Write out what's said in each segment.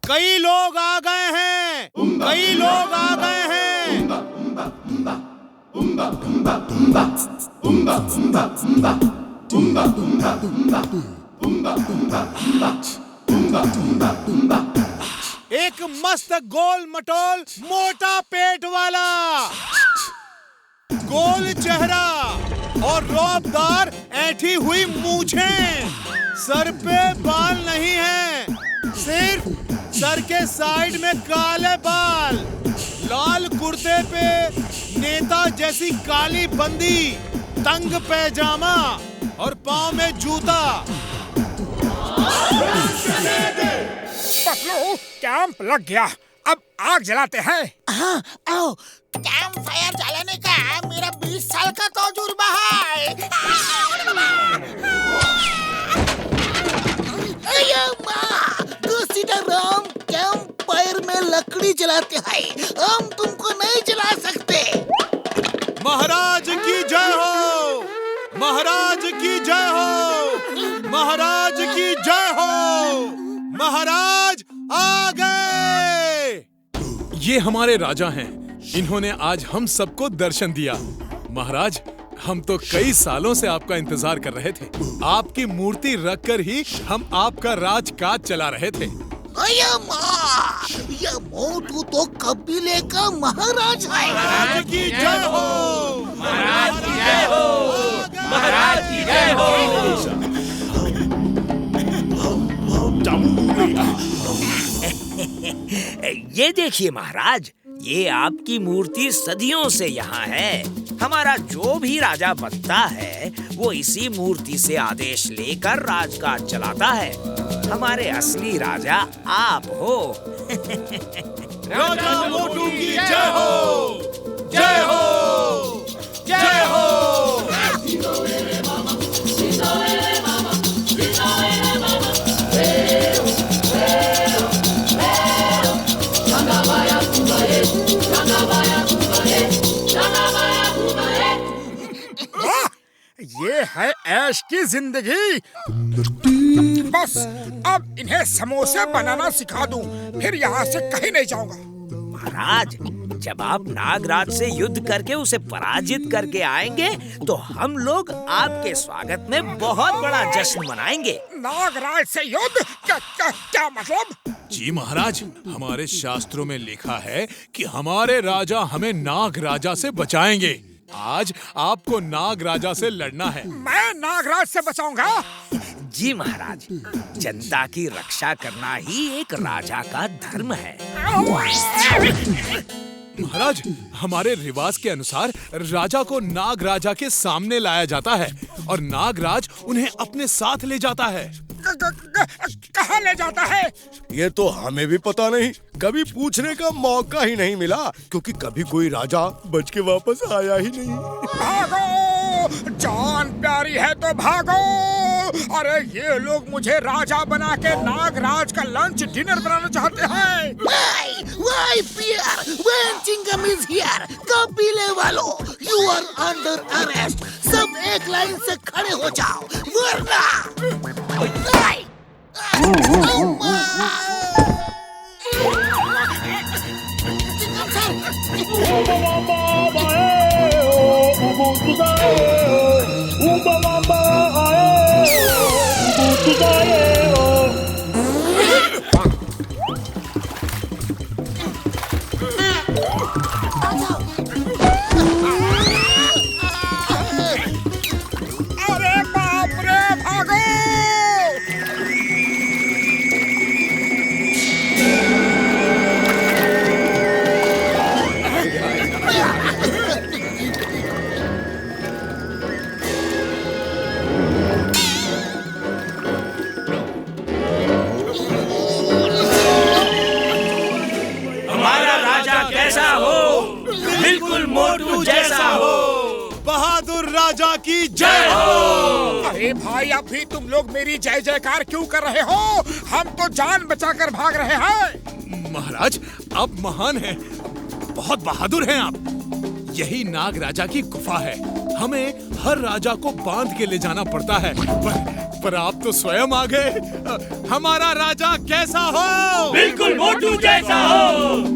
कई लोग आ गए हैं, कई लोग आ गए हैं। एक मस्त गोल मटोल मोटा पेट वाला, गोल चेहरा और रौबदार ऐठी हुई मूछें। सर पे बाल नहीं है, सिर्फ सर के साइड में काले बाल, लाल कुर्ते पे नेता जैसी काली बंदी, तंग पैजामा और पांव में जूता। पतलू, कैंप लग गया, अब आग जलाते हैं। हाँ, आओ। कैंप फायर जलाने का मेरा 20 साल का तजुर्बा है। राम कैंप फायर में लकड़ी जलाते हैं, हम तुमको नहीं जला सकते। महाराज की जय हो, महाराज की जय हो, महाराज की जय हो। महाराज आ गए। ये हमारे राजा हैं, इन्होंने आज हम सबको दर्शन दिया। महाराज, हम तो कई सालों से आपका इंतजार कर रहे थे। आपकी मूर्ति रखकर ही हम आपका राजकाज चला रहे थे। ये मोटू तो कबीले का महाराज है। महाराज की जय हो, महाराज की जय हो, महाराज की जय हो। ये देखिए महाराज, ये आपकी मूर्ति सदियों से यहाँ है। हमारा जो भी राजा बनता है वो इसी मूर्ति से आदेश लेकर राजकाज चलाता है। हमारे असली राजा आप हो। राजा मोटू की जय हो, जय हो, जय हो। ये है ऐश की जिंदगी। बस अब इन्हें समोसे बनाना सिखा दूं, फिर यहाँ से कहीं नहीं जाऊंगा। महाराज, जब आप नागराज से युद्ध करके उसे पराजित करके आएंगे तो हम लोग आपके स्वागत में बहुत बड़ा जश्न मनाएंगे। नागराज से युद्ध? क्या मतलब? जी महाराज, हमारे शास्त्रों में लिखा है कि हमारे राजा हमें नाग राजा से बचाएंगे। आज आपको नाग राजा से लड़ना है। मैं नागराज से बचाऊंगा? जी महाराज, जनता की रक्षा करना ही एक राजा का धर्म है। महाराज, हमारे रिवाज के अनुसार राजा को नाग राजा के सामने लाया जाता है और नागराज उन्हें अपने साथ ले जाता है। कहाँ ले जाता है? ये तो हमें भी पता नहीं, कभी पूछने का मौका ही नहीं मिला, क्योंकि कभी कोई राजा बच के वापस आया ही नहीं। भागो, जान प्यारी है तो भागो। अरे ये लोग मुझे राजा बना के नागराज का लंच डिनर बनाना चाहते हैं। Why fear when Chingam is here? कबीले वालों, you are under arrest. सब एक लाइन से खड़े हो जाओ, वरना अरे बाप रे, भागो! मोटू जैसा हो। बहादुर राजा की जय हो। अरे भाई, अभी तुम लोग मेरी जय जयकार क्यों कर रहे हो? हम तो जान बचाकर भाग रहे हैं। महाराज, आप महान हैं, बहुत बहादुर हैं आप। यही नाग राजा की गुफा है। हमें हर राजा को बांध के ले जाना पड़ता है, पर आप तो स्वयं आ गए। हमारा राजा कैसा हो? बिल्कुल मोटू जैसा हो।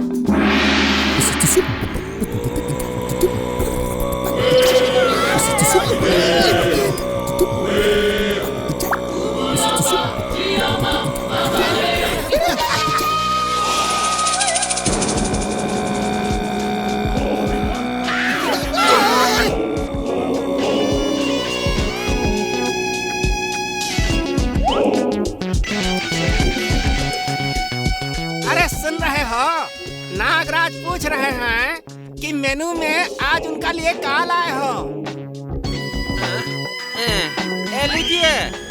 अरे सुन रहे हो? नागराज पूछ रहे हैं कि मेनू में आज उनका लिए क्या लाए हो? ले लीजिए।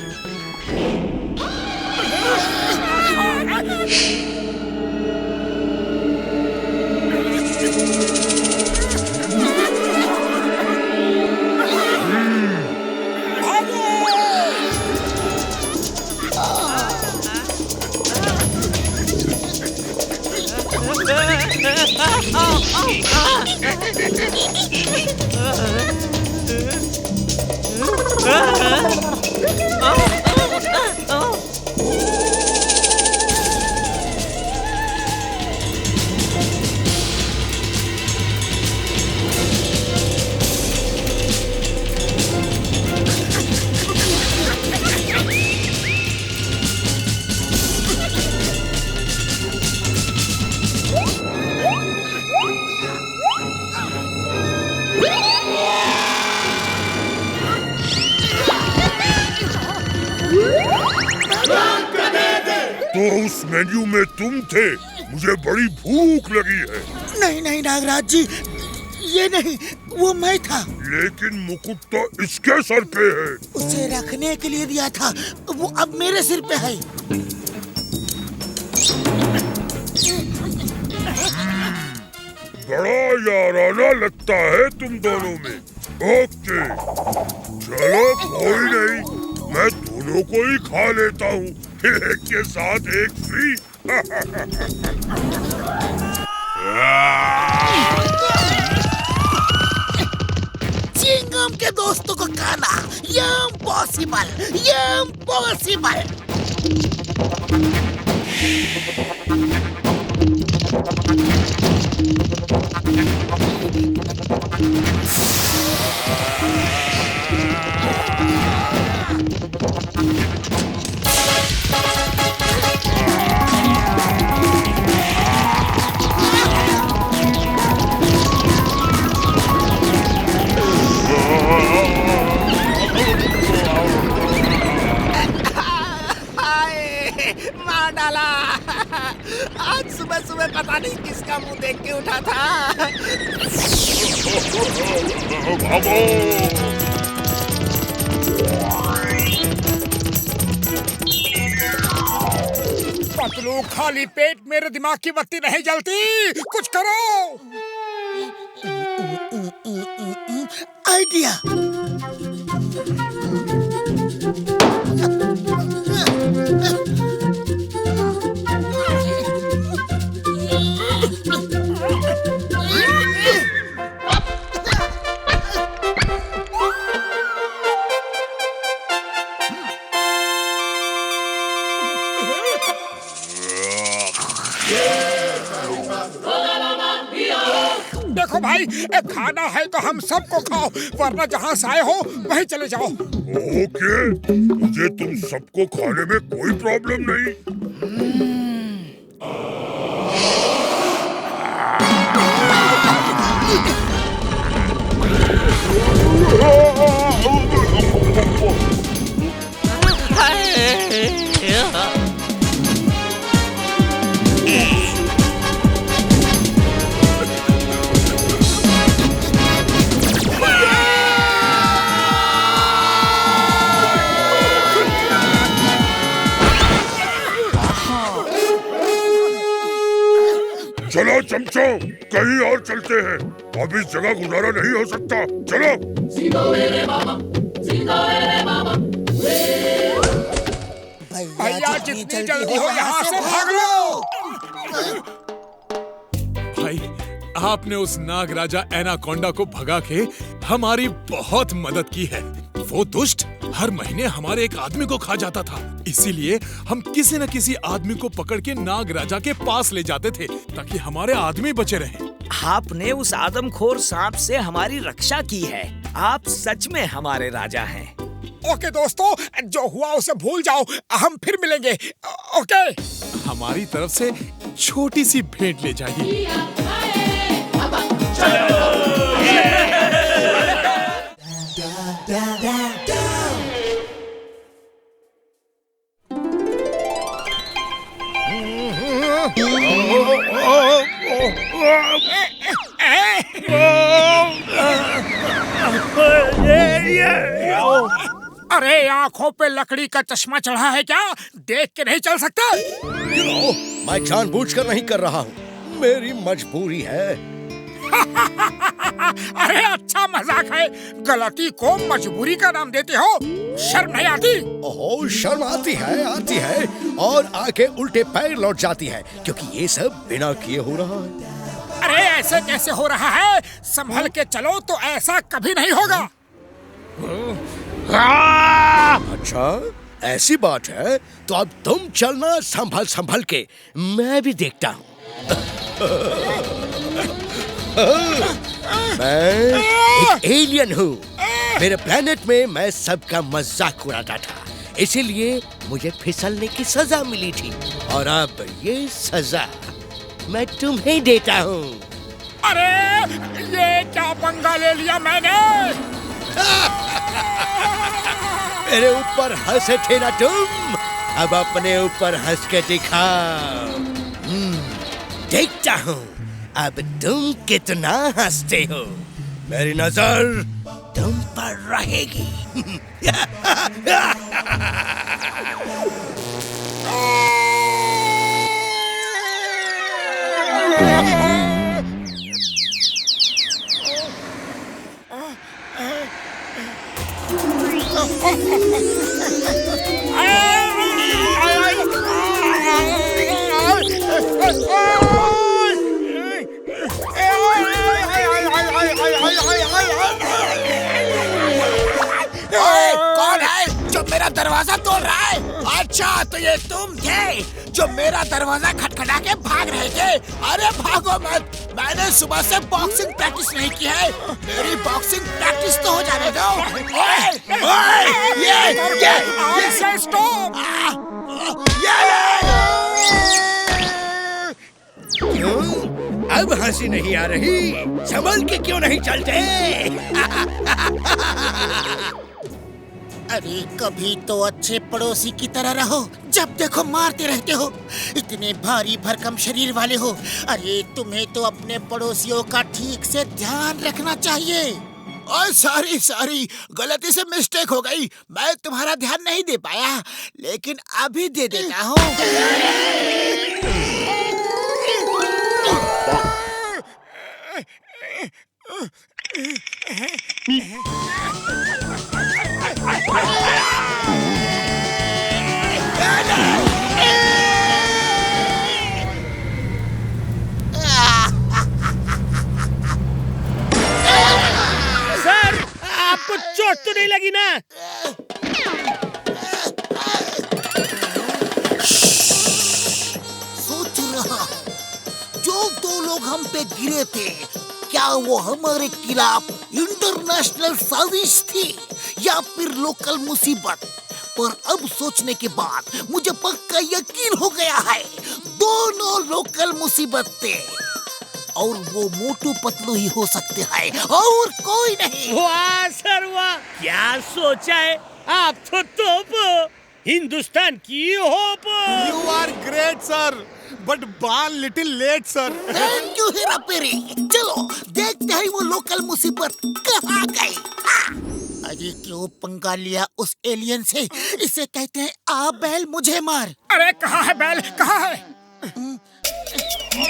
तो उस मेन्यू में तुम थे। मुझे बड़ी भूख लगी है। नहीं नहीं नागराज जी, ये नहीं, वो मैं था। लेकिन मुकुट तो इसके सर पे है। उसे रखने के लिए दिया था, वो अब मेरे सिर पे है। बड़ा याराना लगता है तुम दोनों में। ओके, चलो कोई नहीं, मैं दोनों को ही खा लेता हूँ। एक के साथ एक फ्री। चिंगम के दोस्तों को खाना ये इम्पॉसिबल, ये इम्पॉसिबल। मार डाला। आज सुबह सुबह पता नहीं किसका मुंह देख के उठा था। भागो। पतलू, खाली पेट मेरे दिमाग की बत्ती नहीं जलती। कुछ करो। आइडिया। देखो भाई, खाना है तो हम सबको खाओ, वरना जहाँ से आए हो वहीं चले जाओ। ओके, मुझे तुम सबको खाने में कोई प्रॉब्लम नहीं। चलो चमचों, कहीं और चलते हैं। अब इस जगह गुजारा नहीं हो सकता। चलो। भैया जितनी जल्दी हो यहाँ से भाग लो। भाई, आपने उस नाग राजा एनाकोंडा को भगा के हमारी बहुत मदद की है। वो दुष्ट हर महीने हमारे एक आदमी को खा जाता था, इसीलिए हम किसी न किसी आदमी को पकड़ के नाग राजा के पास ले जाते थे ताकि हमारे आदमी बचे रहें। आपने उस आदमखोर सांप से हमारी रक्षा की है। आप सच में हमारे राजा हैं। ओके दोस्तों, जो हुआ उसे भूल जाओ, हम फिर मिलेंगे। ओके। हमारी तरफ से छोटी सी भेंट ले जाइए। अरे आंखों पे लकड़ी का चश्मा चढ़ा है क्या? देख के नहीं चल सकते? मैं जानबूझकर नहीं कर रहा हूँ, मेरी मजबूरी है। अरे अच्छा मजाक है, गलती को मजबूरी का नाम देते हो? शर्म नहीं आती? ओहो, शर्म आती है और आके उल्टे पैर लौट जाती है, क्योंकि ये सब बिना किए हो रहा है। अरे ऐसे कैसे हो रहा है? संभल के चलो तो ऐसा कभी नहीं होगा। अच्छा, ऐसी बात है तो अब तुम चलना संभल के, मैं भी देखता हूँ। मैं एक एलियन हूँ। मेरे प्लेनेट में मैं सबका मजाक उड़ाता था, इसीलिए मुझे फिसलने की सजा मिली थी, और अब ये सजा मैं तुम्हें देता हूँ। अरे ये क्या पंगा ले लिया मैंने? मेरे ऊपर हंसे थे ना तुम, अब अपने ऊपर हंस के दिखाओ। देखता हूँ अब तुम कितना हंसते हो। मेरी नजर तुम पर रहेगी। कौन है जो मेरा दरवाजा तोड़ रहा है? अच्छा तो ये तुम थे जो मेरा दरवाजा खटखटा के भाग रहे थे। अरे भागो मत, मैंने सुबह से बॉक्सिंग प्रैक्टिस नहीं की है। मेरी बॉक्सिंग प्रैक्टिस तो हो जाने दो। ये स्टॉप। अब हंसी नहीं आ रही? संभल के क्यों नहीं चलते? अरे कभी तो अच्छे पड़ोसी की तरह रहो, जब देखो मारते रहते हो। इतने भारी भरकम शरीर वाले हो। अरे तुम्हें तो अपने पड़ोसियों का ठीक से ध्यान रखना चाहिए। और सॉरी, गलती से मिस्टेक हो गई। मैं तुम्हारा ध्यान नहीं दे पाया, लेकिन अभी दे देता हूँ। सर, आपको चोट तो नहीं लगी ना? सोच रहा हूँ, जो दो लोग हम पे गिरे थे, क्या वो हमारे खिलाफ इंटरनेशनल साजिश थी या फिर लोकल मुसीबत? पर अब सोचने के बाद मुझे पक्का यकीन हो गया है, दोनों लोकल मुसीबत थे, और वो मोटू पतलू ही हो सकते हैं और कोई नहीं। वाह सर वाह, क्या सोचा है आप तो तोप हो, हिंदुस्तान की होप। You are great, sir, but born little late, sir. Thank you Hera Pheri. चलो देखते हैं वो लोकल मुसीबत कहाँ गई। अरे क्यों पंगा लिया उस एलियन से? इसे कहते हैं आ बैल मुझे मार। अरे कहाँ है बैल, कहाँ है? एक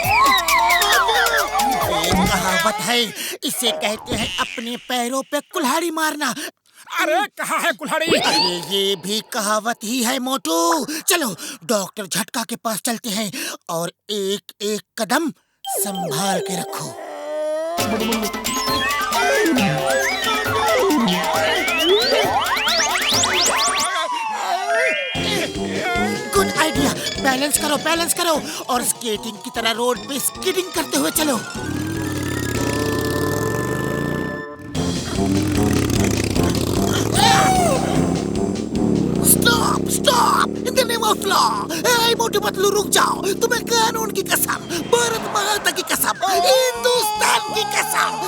कहावत है, इसे कहते हैं अपने पैरों पे कुल्हाड़ी मारना। अरे कहाँ है कुल्हाड़ी? अरे ये भी कहावत ही है मोटू। चलो डॉक्टर झटका के पास चलते हैं और एक एक कदम संभाल के रखो। Good idea. बैलेंस करो और स्केटिंग की तरह रोड पे स्कीटिंग करते हुए चलो। Stop in the name of law. ए मोटू पतलू रुक जाओ। तुम्हें कानून की कसम, भारत माता की कसम, हिंदुस्तान की कसम।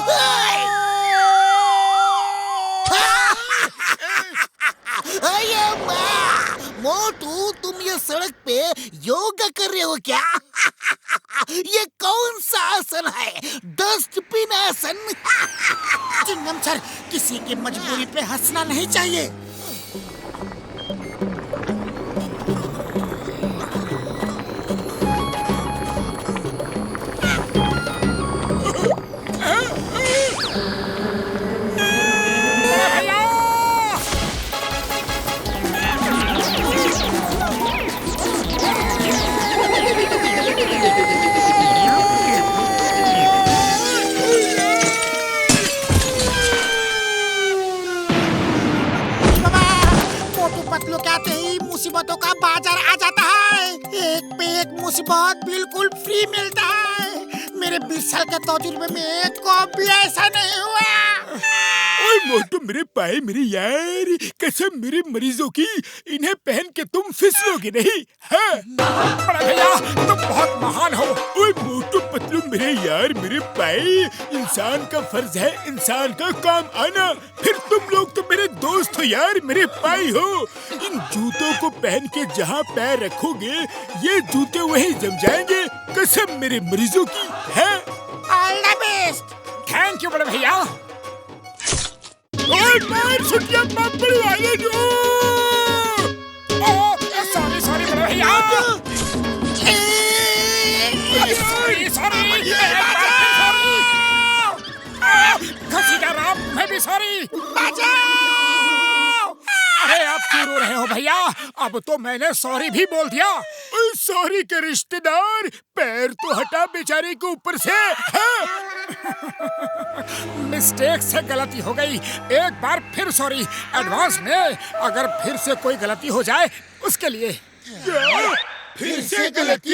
मोटू तुम ये सड़क पे योगा कर रहे हो क्या? ये कौन सा आसन है? डस्टबिन आसन। चिंगम सर, किसी की मजबूरी पे हंसना नहीं चाहिए। मुसीबतों का बाजार आ जाता है। एक पे एक मुसीबत बिल्कुल फ्री मिलता है। मेरे 20 साल के तजुर्बे में कभी ऐसा नहीं हुआ। ओए मोटू मेरे पाए मेरे यार, कसम मेरे मरीजों की, इन्हें पहन के तुम फिसलोगे नहीं। हाँ? बड़ा भैया तुम बहुत महान हो। ओए मोटू पतलू मेरे यार, मेरे पाए, इंसान का फर्ज है इंसान का काम आना। फिर तुम लोग तो मेरे दोस्त हो यार, मेरे पाई हो। इन जूतों को पहन के जहाँ पैर रखोगे ये जूते वहीं जम जाएंगे, कसम मेरे मरीजों की है। All the best. Thank you बड़े भैया। ओए मार छुट्टियां बड़ी वाले जो। सॉरी बड़े भैया। सॉरी। घसीटा राम, मैं भी सॉरी। बचाओ। अरे आप क्यों रो रहे हो भैया? अब तो मैंने सॉरी भी बोल दिया। सॉरी के रिश्तेदार, पैर तो हटा बेचारे के ऊपर से। मिस्टेक से गलती हो गई, एक बार फिर सॉरी एडवांस में। अगर फिर से कोई गलती हो जाए उसके लिए। फिर से गलती?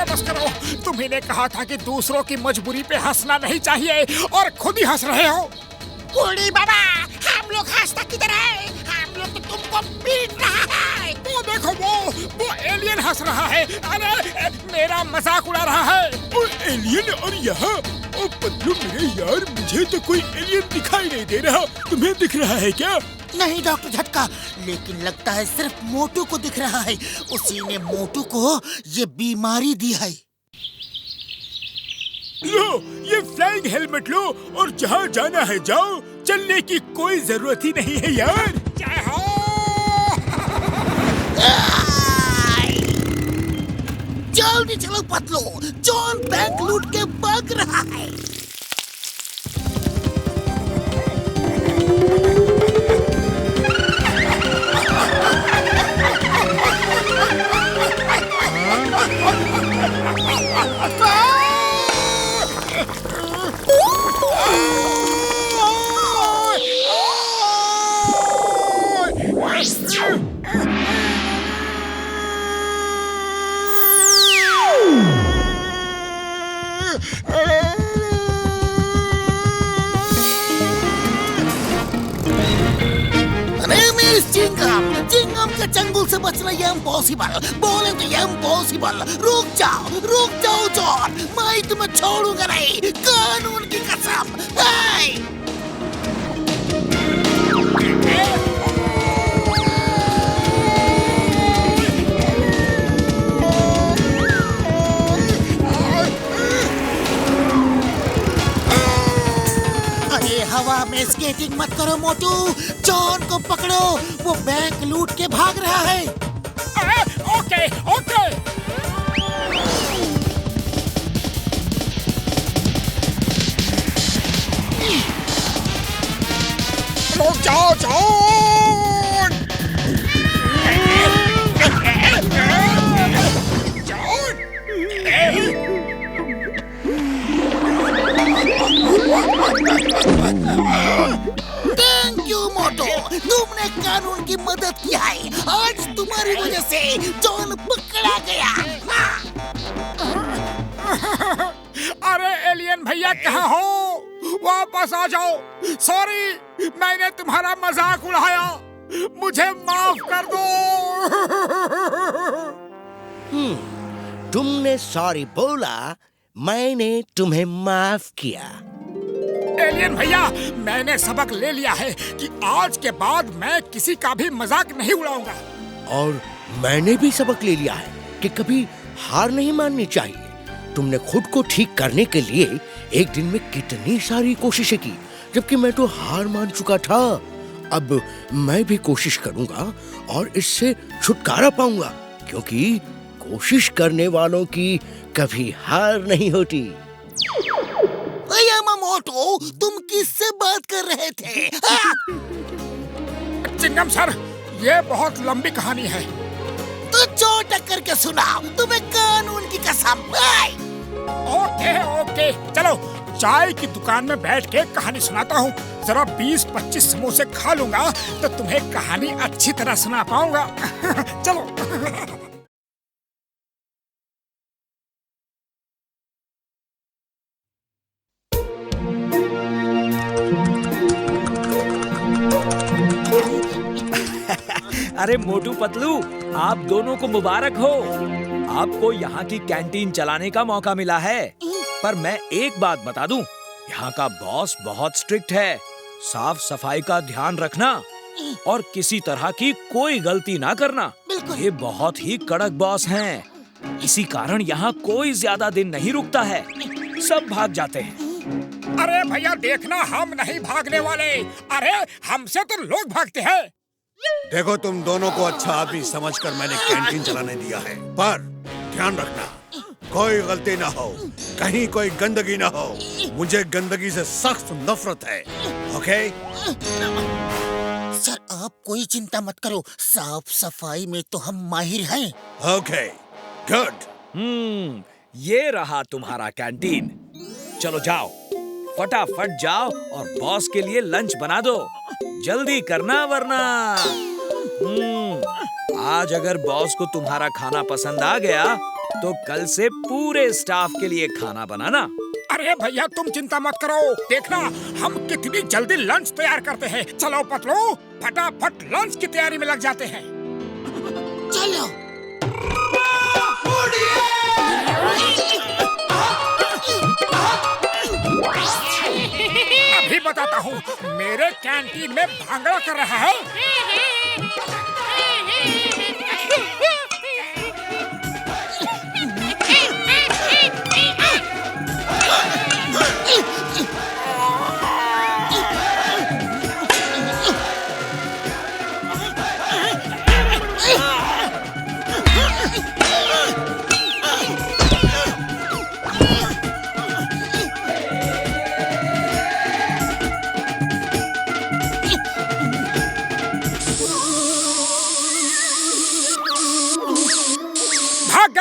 बस करो। तुम्ही ने कहा था कि दूसरों की मजबूरी पे हंसना नहीं चाहिए और खुद ही हंस रहे हो। बूढ़ी बाबा, हम लोग हंसता किधर है? हम लोग तो तुमको पीट रहा है। वो देखो वो एलियन हंस रहा है। अरे मेरा मजाक उड़ा रहा है। वो एलियन और यहाँ ओ पतलू मेरे यार, मुझे तो कोई एलियन दिखाई नहीं दे रहा। तुम्हें दिख रहा है क्या? नहीं डॉक्टर झटका, लेकिन लगता है सिर्फ मोटू को दिख रहा है। उसी ने मोटू को ये बीमारी दी है। लो ये फ्लाइंग हेलमेट लो और जहाँ जाना है जाओ, चलने की कोई जरूरत ही नहीं है यार। जय हो। जल्दी चलो पतलू, जॉन बैंक लूट के भाग रहा है। चिंगम के चंगुल से बचना ये इम्पॉसिबल। बोले तो ये इम्पॉसिबल। रुक जाओ जॉन, मैं तुम्हें छोड़ूंगा नहीं, कानून की कसम। हवा में स्केटिंग मत करो मोटू, जॉन को पकड़ो, वो बैंक लूट के भाग रहा है। Okay okay. रुक जाओ जॉन। थैंक यू मोटू, तुमने कानून की मदद की है। आज तुम्हारी वजह से जॉन पकड़ा गया। अरे एलियन भैया कहाँ हो? वापस आ जाओ। सॉरी, मैंने तुम्हारा मजाक उड़ाया, मुझे माफ कर दो। तुमने सॉरी बोला, मैंने तुम्हें माफ किया। एलियन भैया, मैंने सबक ले लिया है कि आज के बाद मैं किसी का भी मजाक नहीं उड़ाऊंगा। और मैंने भी सबक ले लिया है कि कभी हार नहीं माननी चाहिए। तुमने खुद को ठीक करने के लिए एक दिन में कितनी सारी कोशिशें की, जबकि मैं तो हार मान चुका था। अब मैं भी कोशिश करूंगा और इससे छुटकारा पाऊंगा, क्योंकि कोशिश करने वालों की कभी हार नहीं होती। मोटू, तुम किससे बात कर रहे थे? चिंगम सर, ये बहुत लंबी कहानी है। तो चोट करके सुनाओ, तुम्हें कानून की कसम। ओके ओके, चलो चाय की दुकान में बैठ के कहानी सुनाता हूँ। जरा 20-25 समोसे खा लूंगा तो तुम्हें कहानी अच्छी तरह सुना पाऊंगा। चलो। अरे मोटू पतलू, आप दोनों को मुबारक हो। आपको यहाँ की कैंटीन चलाने का मौका मिला है। पर मैं एक बात बता दूं, यहाँ का बॉस बहुत स्ट्रिक्ट है। साफ सफाई का ध्यान रखना और किसी तरह की कोई गलती ना करना। ये बहुत ही कड़क बॉस हैं। इसी कारण यहाँ कोई ज्यादा दिन नहीं रुकता है, सब भाग जाते हैं। अरे भैया देखना, हम नहीं भागने वाले। अरे हमसे तो लोग भागते हैं। देखो, तुम दोनों को अच्छा आदमी समझकर मैंने कैंटीन चलाने दिया है, पर ध्यान रखना कोई गलती ना हो, कहीं कोई गंदगी ना हो। मुझे गंदगी से सख्त नफरत है। ओके? सर, आप कोई चिंता मत करो, साफ सफाई में तो हम माहिर हैं। Okay, good. ये रहा तुम्हारा कैंटीन। चलो जाओ, फटाफट जाओ और बॉस के लिए लंच बना दो। जल्दी करना, वरना आज अगर बॉस को तुम्हारा खाना पसंद आ गया तो कल से पूरे स्टाफ के लिए खाना बनाना। अरे भैया तुम चिंता मत करो, देखना हम कितनी जल्दी लंच तैयार करते हैं। चलो पतलू, फटाफट लंच की तैयारी में लग जाते हैं। चलो। अभी बताता हूँ, मेरे कैंटीन में भांगड़ा कर रहा है।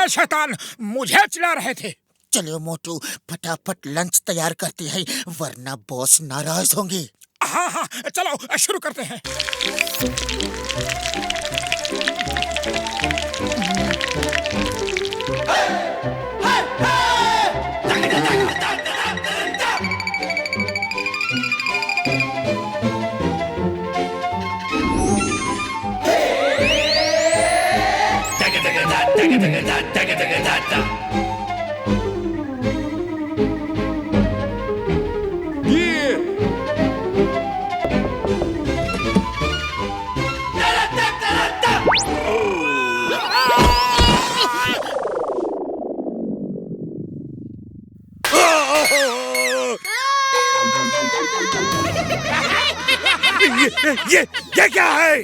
शैतान, मुझे चिढ़ा रहे थे। चलो मोटू, फटाफट लंच तैयार करते हैं, वरना बॉस नाराज होंगे। हाँ हाँ, चलो शुरू करते हैं। ये क्या है?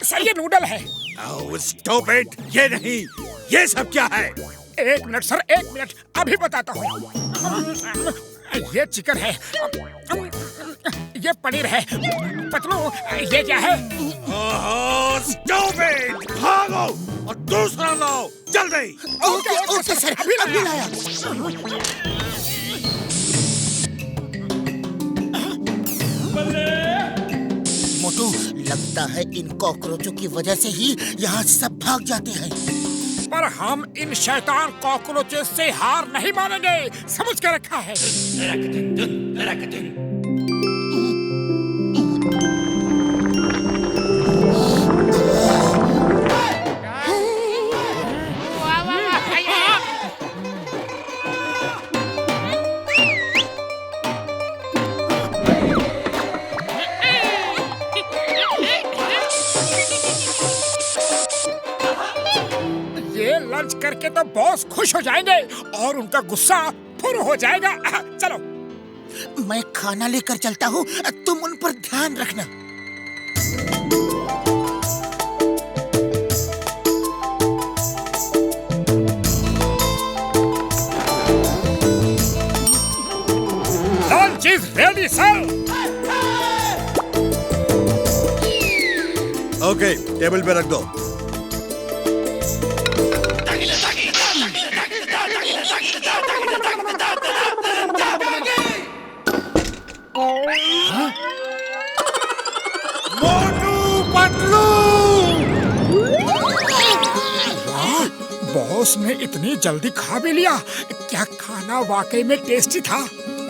सर ये नूडल है। Oh, stop it! ये नहीं, ये सब क्या है? एक मिनट सर, एक मिनट, अभी बताता हूँ। ये चिकन है, ये पनीर है। पतलू, ये क्या है? ओह, stop it! भागो और दूसरा लाओ, जल्दी! ओके ओके सर, अभी लाया। मोटू, लगता है इन कॉकरोचों की वजह से ही यहाँ से सब भाग जाते हैं। पर हम इन शैतान कॉकरोचेस से हार नहीं मानेंगे, समझ के रखा है। लंच करके तो बॉस खुश हो जाएंगे और उनका गुस्सा फुर हो जाएगा। चलो, मैं खाना लेकर चलता हूँ, तुम उन पर ध्यान रखना। Lunch is ready sir. Okay, table पे रख दो। बॉस ने इतनी जल्दी खा भी लिया। क्या खाना वाकई में टेस्टी था?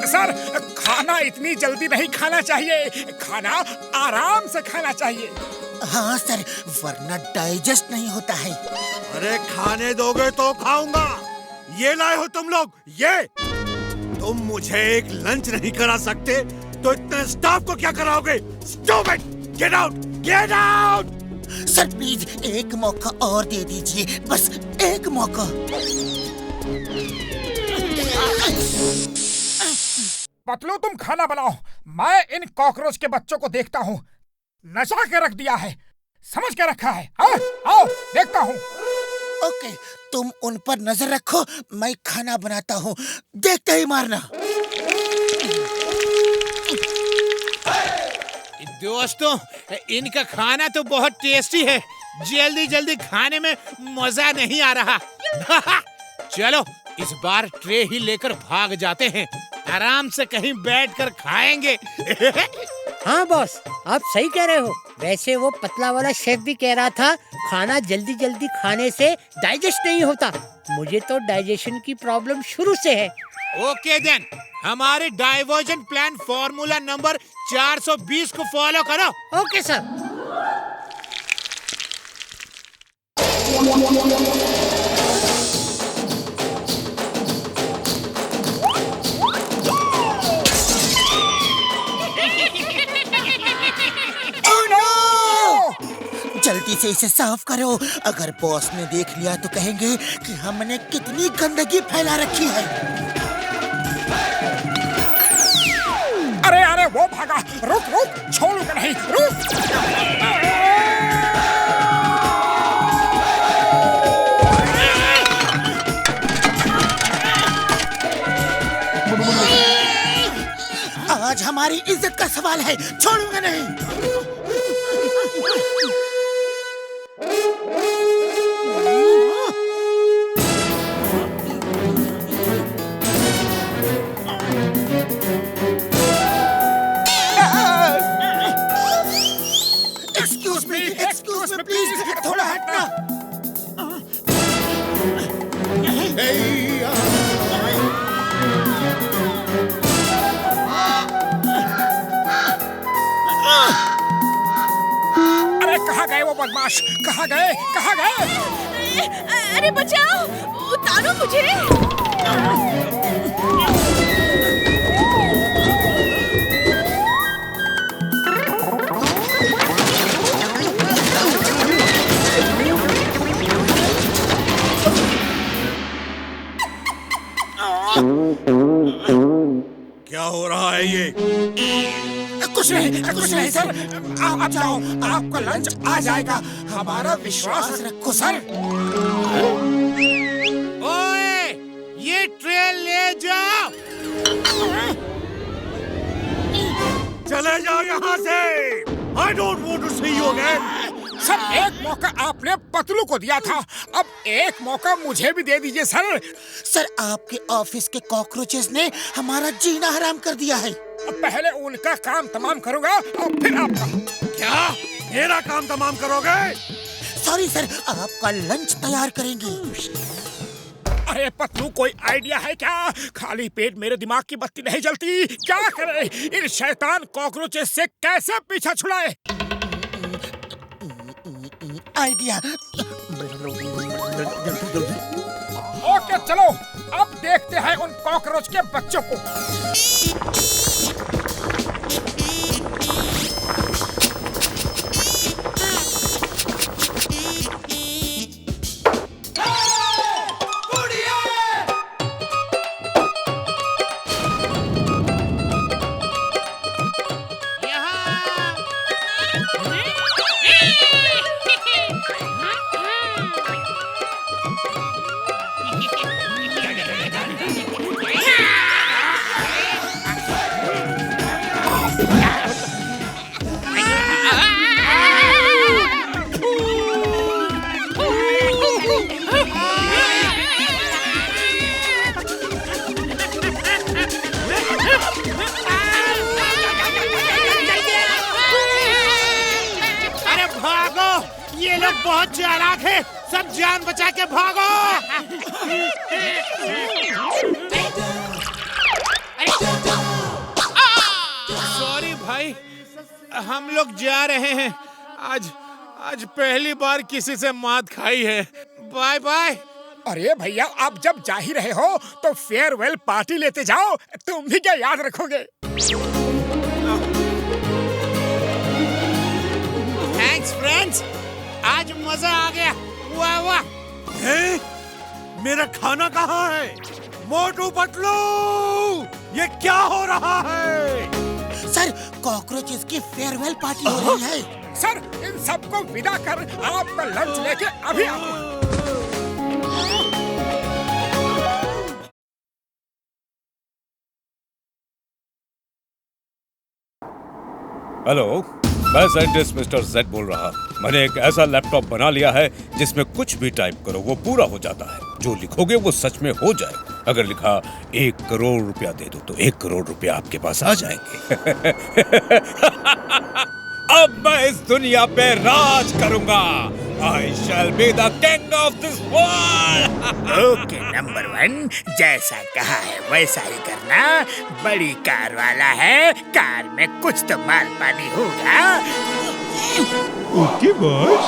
सर, खाना इतनी जल्दी नहीं खाना चाहिए, खाना आराम से खाना चाहिए। हाँ सर, वरना डाइजेस्ट नहीं होता है। अरे खाने दोगे तो खाऊंगा। ये लाए हो तुम लोग, ये तुम मुझे एक लंच नहीं करा सकते तो इतने स्टाफ को क्या कराओगे? Stop it! Get out! Get out! Sir please एक मौका और दे दीजिए, बस एक मौका। पतलू, तुम खाना बनाओ, मैं इन कॉकरोच के बच्चों को देखता हूँ। नचा के रख दिया है, समझ के रखा है। आओ देखता हूँ। ओके, तुम उन पर नजर रखो, मैं खाना बनाता हूँ, देखते ही मारना। दोस्तों, इनका खाना तो बहुत टेस्टी है, जल्दी जल्दी खाने में मजा नहीं आ रहा। चलो इस बार ट्रे ही लेकर भाग जाते हैं, आराम से कहीं बैठकर खाएंगे। हाँ बॉस, आप सही कह रहे हो। वैसे वो पतला वाला शेफ भी कह रहा था खाना जल्दी जल्दी खाने से डाइजेस्ट नहीं होता। मुझे तो डाइजेशन की प्रॉब्लम शुरू से है। ओके देन, हमारे डाइवर्जन प्लान फॉर्मूला नंबर 420 को फॉलो करो। Okay sir. जल्दी से इसे साफ करो, अगर बॉस ने देख लिया तो कहेंगे कि हमने कितनी गंदगी फैला रखी है। अरे अरे वो भागा, रुक रुक, छोड़ूंगा नहीं, रुक। आज हमारी इज्जत का सवाल है, छोड़ूंगा नहीं। एक्सक्यूज मी प्लीज, थोड़ा हटना। अरे कहाँ गए वो बदमाश, कहाँ गए, कहाँ गए? अरे बचाओ, उतारो मुझे। क्या हो रहा है ये? कुछ नहीं सर। आप जाओ, आपका लंच आ जाएगा, हमारा विश्वास रखो सर। ओए, ये ट्रे ले जाओ। चले जाओ यहाँ से। I don't want to see you again. Sir, एक मौका आपने पतलू को दिया था, अब एक मौका मुझे भी दे दीजिए सर। सर, आपके ऑफिस के कॉकरोचेस ने हमारा जीना हराम कर दिया है। पहले उनका काम तमाम करूंगा और फिर आपका। क्या मेरा काम तमाम करोगे? सॉरी सर, आपका लंच तैयार करेंगे। अरे पतलू, कोई आइडिया है क्या? खाली पेट मेरे दिमाग की बत्ती नहीं जलती। क्या करे? इन शैतान कॉकरोचेस से कैसे पीछा छुड़ाए? आइडिया। ओके चलो, अब देखते हैं उन कॉकरोच के बच्चों को। ये लोग बहुत चालाक हैं, सब जान बचा के भागो। सॉरी भाई, हम लोग जा रहे हैं। आज पहली बार किसी से मात खाई है। Bye bye. अरे भैया, आप जब जा ही रहे हो तो फेयरवेल पार्टी लेते जाओ। तुम भी क्या याद रखोगे? थैंक्स फ्रेंड्स, आज मजा आ गया। वाह वाह। मेरा खाना कहाँ है? मोटू पतलू, ये क्या हो रहा है? सर, कॉकरोचेस की फेयरवेल पार्टी हो रही है। सर, इन सबको विदा कर आपका लंच लेके अभी आओ। हेलो, मैं साइंटिस्ट मिस्टर जेड बोल रहा हूँ। मैंने एक ऐसा लैपटॉप बना लिया है जिसमें कुछ भी टाइप करो वो पूरा हो जाता है। जो लिखोगे वो सच में हो जाएगा। अगर लिखा 1 करोड़ रुपया दे दो तो 1 करोड़ रुपया आपके पास आ जाएंगे। अब मैं इस दुनिया पे राज करूंगा। I shall be the king of this world. Okay number 1, जैसा कहा है वैसा ही करना। बड़ी कार वाला है, कार में कुछ तो माल पानी होगा। Okay boss.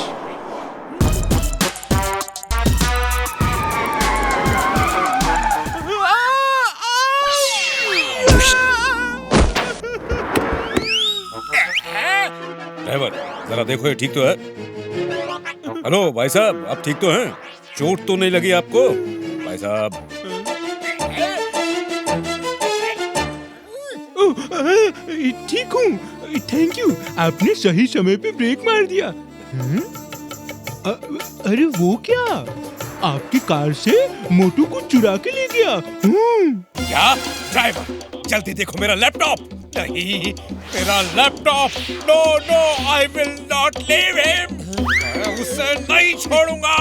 ड्राइवर, जरा देखो ये ठीक तो है? हेलो भाई साहब, आप ठीक तो हैं? चोट तो नहीं लगी आपको भाई साहब? ठीक हूँ, थैंक यू। आपने सही समय पे ब्रेक मार दिया। अरे वो क्या, आपकी कार से मोटू को चुरा के ले गया। क्या ड्राइवर, जल्दी देखो मेरा लैपटॉप। नहीं, मेरा laptop. No no, I will not leave him. मैं उसे नहीं छोड़ूंगा।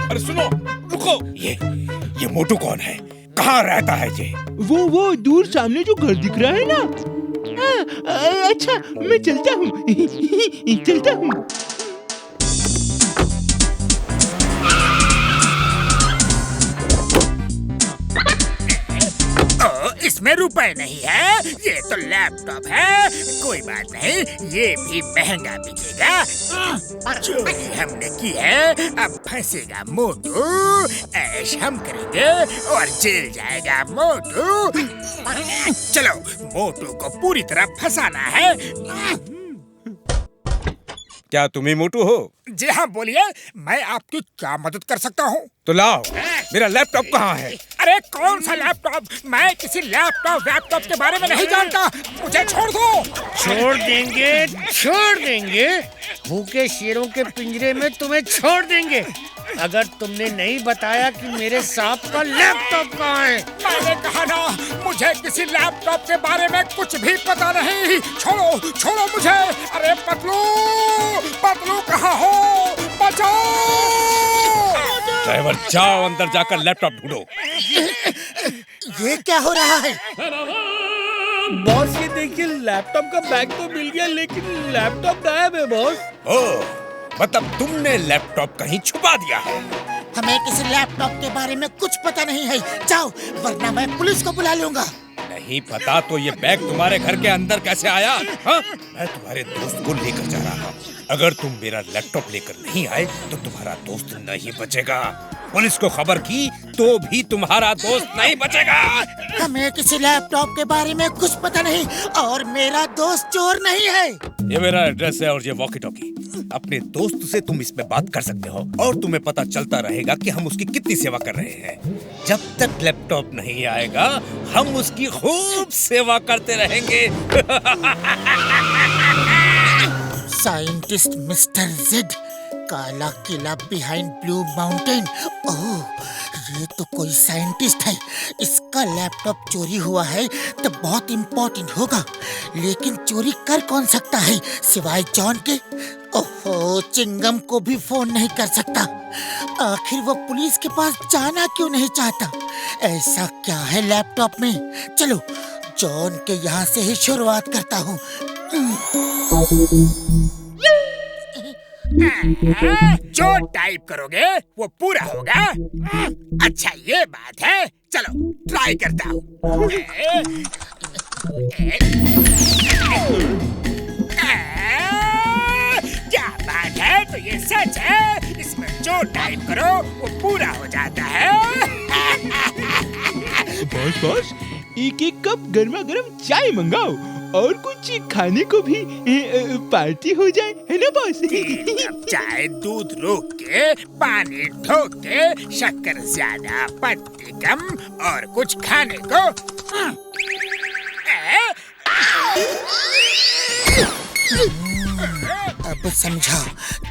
अरे सुनो, रुको। ये मोटू कौन है? कहाँ रहता है ये? वो दूर सामने जो घर दिख रहा है ना। अच्छा, मैं चलता हूँ। इसमें रुपए नहीं है, ये तो लैपटॉप है। कोई बात नहीं, ये भी महंगा बिकेगा। चोरी हमने की है, अब फंसेगा मोटू। ऐश हम करेंगे और जेल जाएगा मोटू। चलो, मोटू को पूरी तरह फंसाना है। क्या तुम ही मोटू हो? जी हाँ, बोलिए, मैं आपकी क्या मदद कर सकता हूँ? तो लाओ। मेरा लैपटॉप कहाँ है? अरे कौन सा लैपटॉप? मैं किसी लैपटॉप के बारे में नहीं जानता। मुझे छोड़ दो। छोड़ देंगे भूखे शेरों के पिंजरे में तुम्हें छोड़ देंगे अगर तुमने नहीं बताया कि मेरे सांप का लैपटॉप कहाँ है। मैंने कहा ना, मुझे किसी लैपटॉप के बारे में कुछ भी पता नहीं। छोड़ो मुझे। अरे पतलू कहाँ हो? बचाओ। ड्राइवर जाओ अंदर जाकर लैपटॉप ढूंढो। ये क्या हो रहा है? बॉस ये देखिए, लैपटॉप का बैग तो मिल गया लेकिन लैपटॉप गायब है बॉस। ओह, मतलब तुमने लैपटॉप कहीं छुपा दिया है। हमें किसी लैपटॉप के बारे में कुछ पता नहीं है। जाओ, वरना मैं पुलिस को बुला लूंगा। नहीं पता तो ये बैग तुम्हारे घर के अंदर कैसे आया? हाँ? मैं तुम्हारे दोस्त को लेकर जा रहा हूँ। अगर तुम मेरा लैपटॉप लेकर नहीं आए तो तुम्हारा दोस्त नहीं बचेगा। पुलिस को खबर की तो भी तुम्हारा दोस्त नहीं बचेगा। हमें किसी लैपटॉप के बारे में कुछ पता नहीं और मेरा दोस्त चोर नहीं है। ये मेरा एड्रेस है और ये वॉकी टॉकी। अपने दोस्त से तुम इसमें बात कर सकते हो और तुम्हें पता चलता रहेगा कि हम उसकी कितनी सेवा कर रहे हैं। जब तक लैपटॉप नहीं आएगा हम उसकी खूब सेवा करते रहेंगे। साइंटिस्ट मिस्टर जेड, काला किला बिहाइंड ब्लू माउंटेन। ओह, ये तो कोई साइंटिस्ट है। इसका लैपटॉप चोरी हुआ है तो बहुत इम्पोर्टेंट होगा, लेकिन चोरी कर कौन सकता है सिवाय जॉन के? ओहो, चिंगम को भी फोन नहीं कर सकता। आखिर वो पुलिस के पास जाना क्यों नहीं चाहता? ऐसा क्या है लैपटॉप में? चलो जॉन के यहाँ से ही शुरुआत करता हूँ। जो टाइप करोगे वो पूरा होगा। अच्छा ये बात है, चलो ट्राई करता हूँ। क्या बात है, तो ये सच है। इसमें जो टाइप करो वो पूरा हो जाता है। बॉस एक कप गर्मा गर्म चाय मंगाओ और कुछ खाने को भी पार्टी हो जाए, है ना बॉस? चाय दूध रोक के, पानी ठोक के, शक्कर ज्यादा पत्ती कम और कुछ खाने को। अब समझा,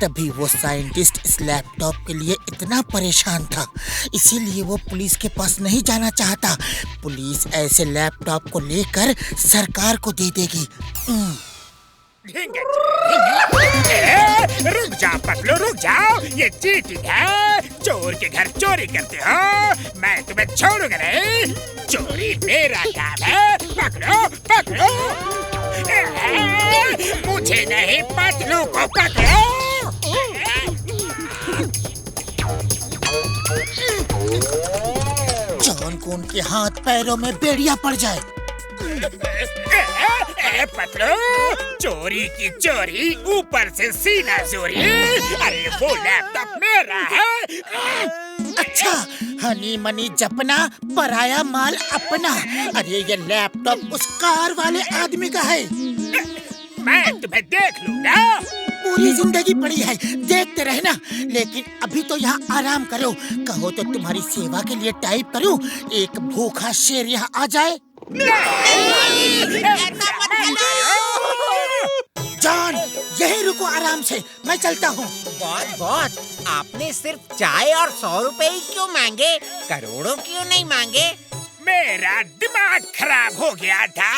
तभी वो साइंटिस्ट इस लैपटॉप के लिए इतना परेशान था, इसीलिए वो पुलिस के पास नहीं जाना चाहता। पुलिस ऐसे लैपटॉप को लेकर सरकार को दे देगी। रुक जाओ पतलू, रुक जाओ। ये चीटिंग है। चोर के घर चोरी करते हो, मैं तुम्हें छोड़ूंगा नहीं। चोरी मेरा काम है। पकड़ो। मुझे नहीं, पतलू को पकड़ो। जॉन को उनके हाथ पैरों में बेड़िया पड़ जाए। पतलू, चोरी की चोरी, ऊपर से सीना चोरी। अरे वो लैपटॉप मेरा है। अच्छा, हनी मनी जपना, पराया माल अपना। अरे ये लैपटॉप उस कार वाले आदमी का है। मैं तुम्हें देख लूंगा। पूरी जिंदगी पड़ी है, देखते रहना। लेकिन अभी तो यहाँ आराम करो। कहो तो तुम्हारी सेवा के लिए टाइप करूँ, एक भूखा शेर यहाँ आ जाए। जॉन, यही रुको आराम से, मैं चलता हूँ। बॉस, आपने सिर्फ चाय और 100 रुपए ही क्यों मांगे? करोड़ों क्यों नहीं मांगे? मेरा दिमाग खराब हो गया था।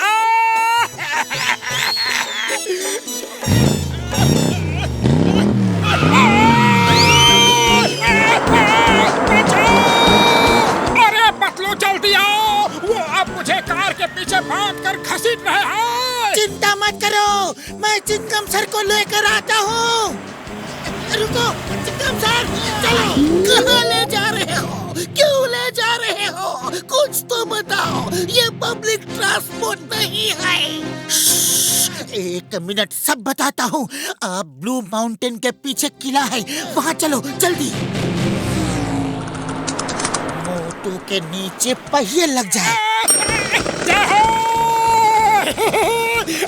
अरे पतलू जल्दी आओ, वो अब मुझे कार के पीछे बांध कर घसीट रहे हैं। चिंता मत करो, मैं चिंगम सर को लेकर आता हूँ। रुको चिंगम सर, चलो। कहाँ ले जा रहे हो? क्यों ले जा रहे हो? कुछ तो बताओ, ये पब्लिक ट्रांसपोर्ट नहीं है। एक मिनट, सब बताता हूँ। आप ब्लू माउंटेन के पीछे किला है, वहाँ चलो जल्दी। मोटू के नीचे पहिए लग जाए।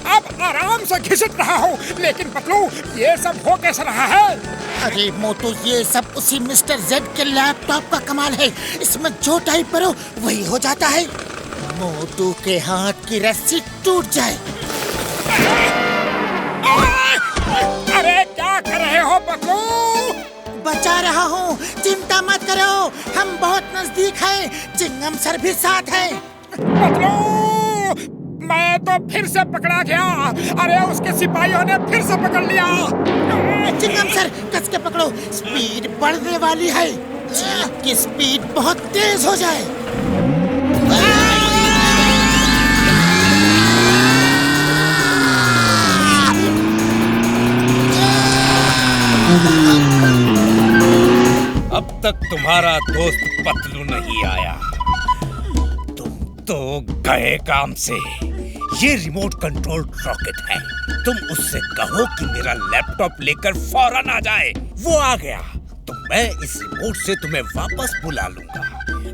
अब आराम से घिसट रहा हूँ, लेकिन पतलू ये सब हो कैसे रहा है? अरे मोटू, ये सब उसी मिस्टर जेड के लैपटॉप का कमाल है। इसमें जो टाइप करो वही हो जाता है। मोटू के हाथ की रस्सी टूट जाए। अरे क्या कर रहे हो पतलू? बचा रहा हूँ, चिंता मत करो, हम बहुत नजदीक हैं। चिंगम सर भी साथ है। पतलू, मैं तो फिर से पकड़ा गया। अरे उसके सिपाहियों ने फिर से पकड़ लिया। चिंगम सर कस के पकड़ो, स्पीड बढ़ने वाली है। जीप की स्पीड बहुत तेज हो जाए। अब तक तुम्हारा दोस्त पतलू नहीं आया। तुम तो गए काम से। ये रिमोट कंट्रोल रॉकेट है। तुम उससे कहो कि मेरा लैपटॉप लेकर फौरन आ जाए। वो आ गया तो मैं इस रिमोट से तुम्हें वापस बुला लूंगा,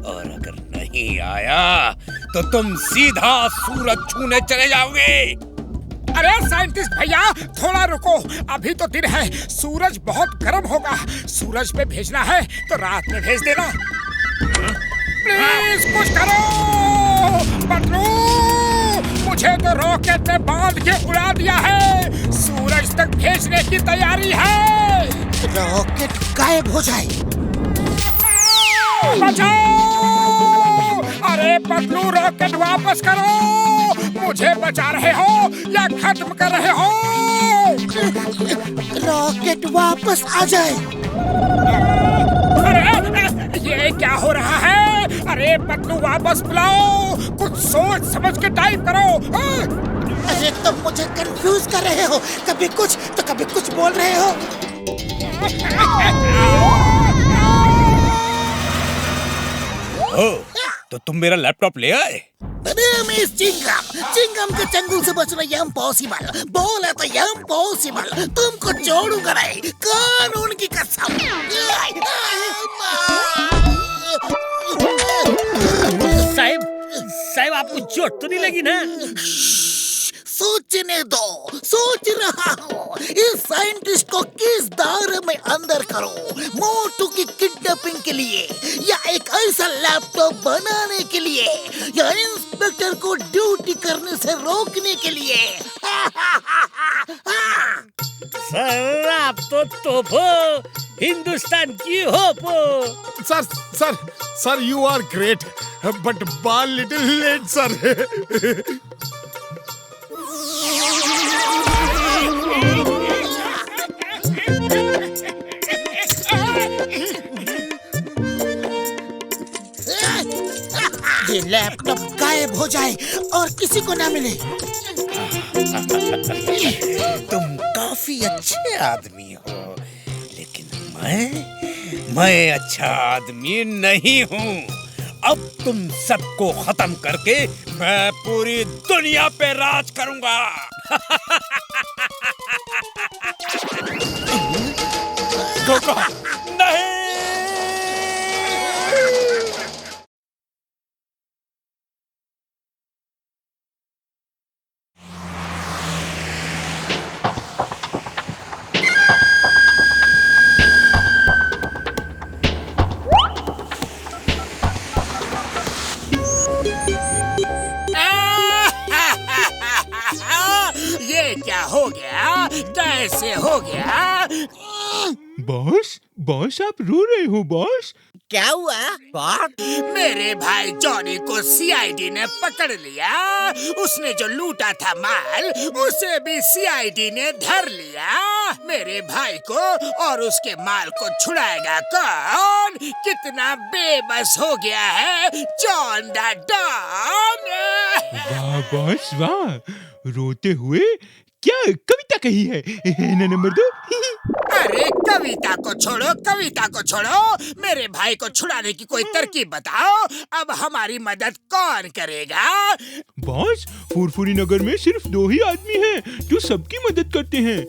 और अगर नहीं आया तो तुम सीधा सूरज छूने चले जाओगे। अरे साइंटिस्ट भैया, थोड़ा रुको, अभी तो दिन है, सूरज बहुत गर्म होगा। सूरज पे भेजना है तो रात में भेज देना। प्लीज कुछ करो। पतलू, मुझे तो रॉकेट में बांध के उड़ा दिया है। सूरज तक भेजने की तैयारी है। रॉकेट गायब हो जाए। बचाओ! अरे पतलू, रॉकेट वापस करो। मुझे बचा रहे हो या खत्म कर रहे हो? रॉकेट वापस आ जाए। अरे ये क्या हो रहा है? अरे पतलू, वापस बुलाओ। कुछ सोच समझ के टाइप करो। अरे तुम मुझे कंफ्यूज कर रहे हो, कभी कुछ तो कभी कुछ बोल रहे हो। तो तुम मेरा लैपटॉप ले आए? चिंगम के चंगुल से बचना इम्पॉसिबल। बोला तो इम्पॉसिबल। तुमको छोड़ूंगा नहीं, कानून की कसम। साहब आपको चोट तो नहीं लगी ना? सोचने दो, सोच रहा हूँ इस साइंटिस्ट को किस दायरे में अंदर करूँ। मोटू की किडनैपिंग के लिए, या एक ऐसा लैपटॉप बनाने के लिए, या इंस्पेक्टर को ड्यूटी करने से रोकने के लिए। सर आप तो तोप हो, हिंदुस्तान की होप हो। Sir you are great, but बाल लिटिल लेट सर। ये लैपटॉप गायब हो जाए और किसी को ना मिले। तुम काफी अच्छे आदमी हो, लेकिन मैं अच्छा आदमी नहीं हूँ। अब तुम सबको खत्म करके मैं पूरी दुनिया पे राज करूंगा। नहीं। ये क्या हो गया? कैसे हो गया? बॉस आप रो रहे हो बॉस? क्या हुआ? मेरे भाई जॉनी को सीआईडी ने पकड़ लिया। उसने जो लूटा था माल, उसे भी सीआईडी ने धर लिया। मेरे भाई को और उसके माल को छुड़ाएगा कौन? कितना बेबस हो गया है जॉन द डॉन। वाह बॉस वाह, रोते हुए क्या कविता कही है ना नंबर 2। अरे कविता को छोड़ो, मेरे भाई को छुड़ाने की कोई तरकीब बताओ। अब हमारी मदद कौन करेगा? बॉस, फुरफुरी नगर में सिर्फ 2 ही आदमी हैं जो सबकी मदद करते हैं।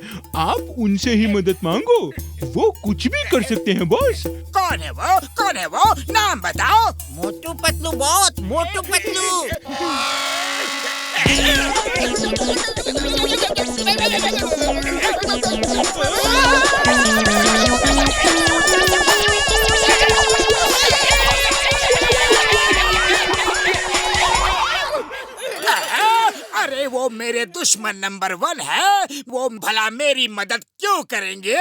आप उनसे ही मदद मांगो, वो कुछ भी कर सकते हैं बॉस। कौन है वो? नाम बताओ। मोटू पतलू बॉस, मोटू पतलू। अरे वो मेरे दुश्मन नंबर 1 है, वो भला मेरी मदद क्यों करेंगे?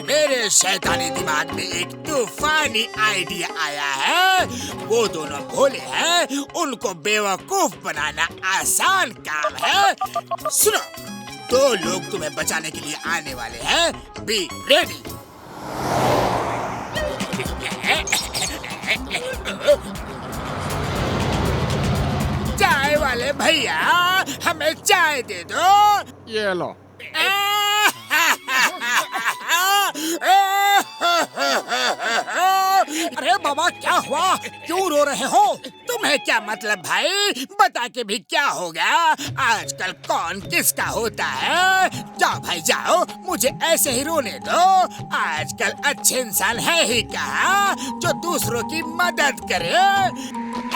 मेरे शैतानी दिमाग में एक तूफानी आइडिया आया है। वो दोनों भोले हैं, उनको बेवकूफ बनाना आसान काम है। सुनो, 2 लोग तुम्हें बचाने के लिए आने वाले हैं। Be ready. चाय वाले भैया, हमें चाय दे दो। ये लो। अरे बाबा, क्या हुआ? क्यों रो रहे हो? तुम्हें क्या मतलब भाई? बता के भी क्या होगा? आजकल कौन किसका होता है? जाओ भाई जाओ, मुझे ऐसे ही रोने दो। आजकल अच्छे इंसान है ही कहाँ जो दूसरों की मदद करे।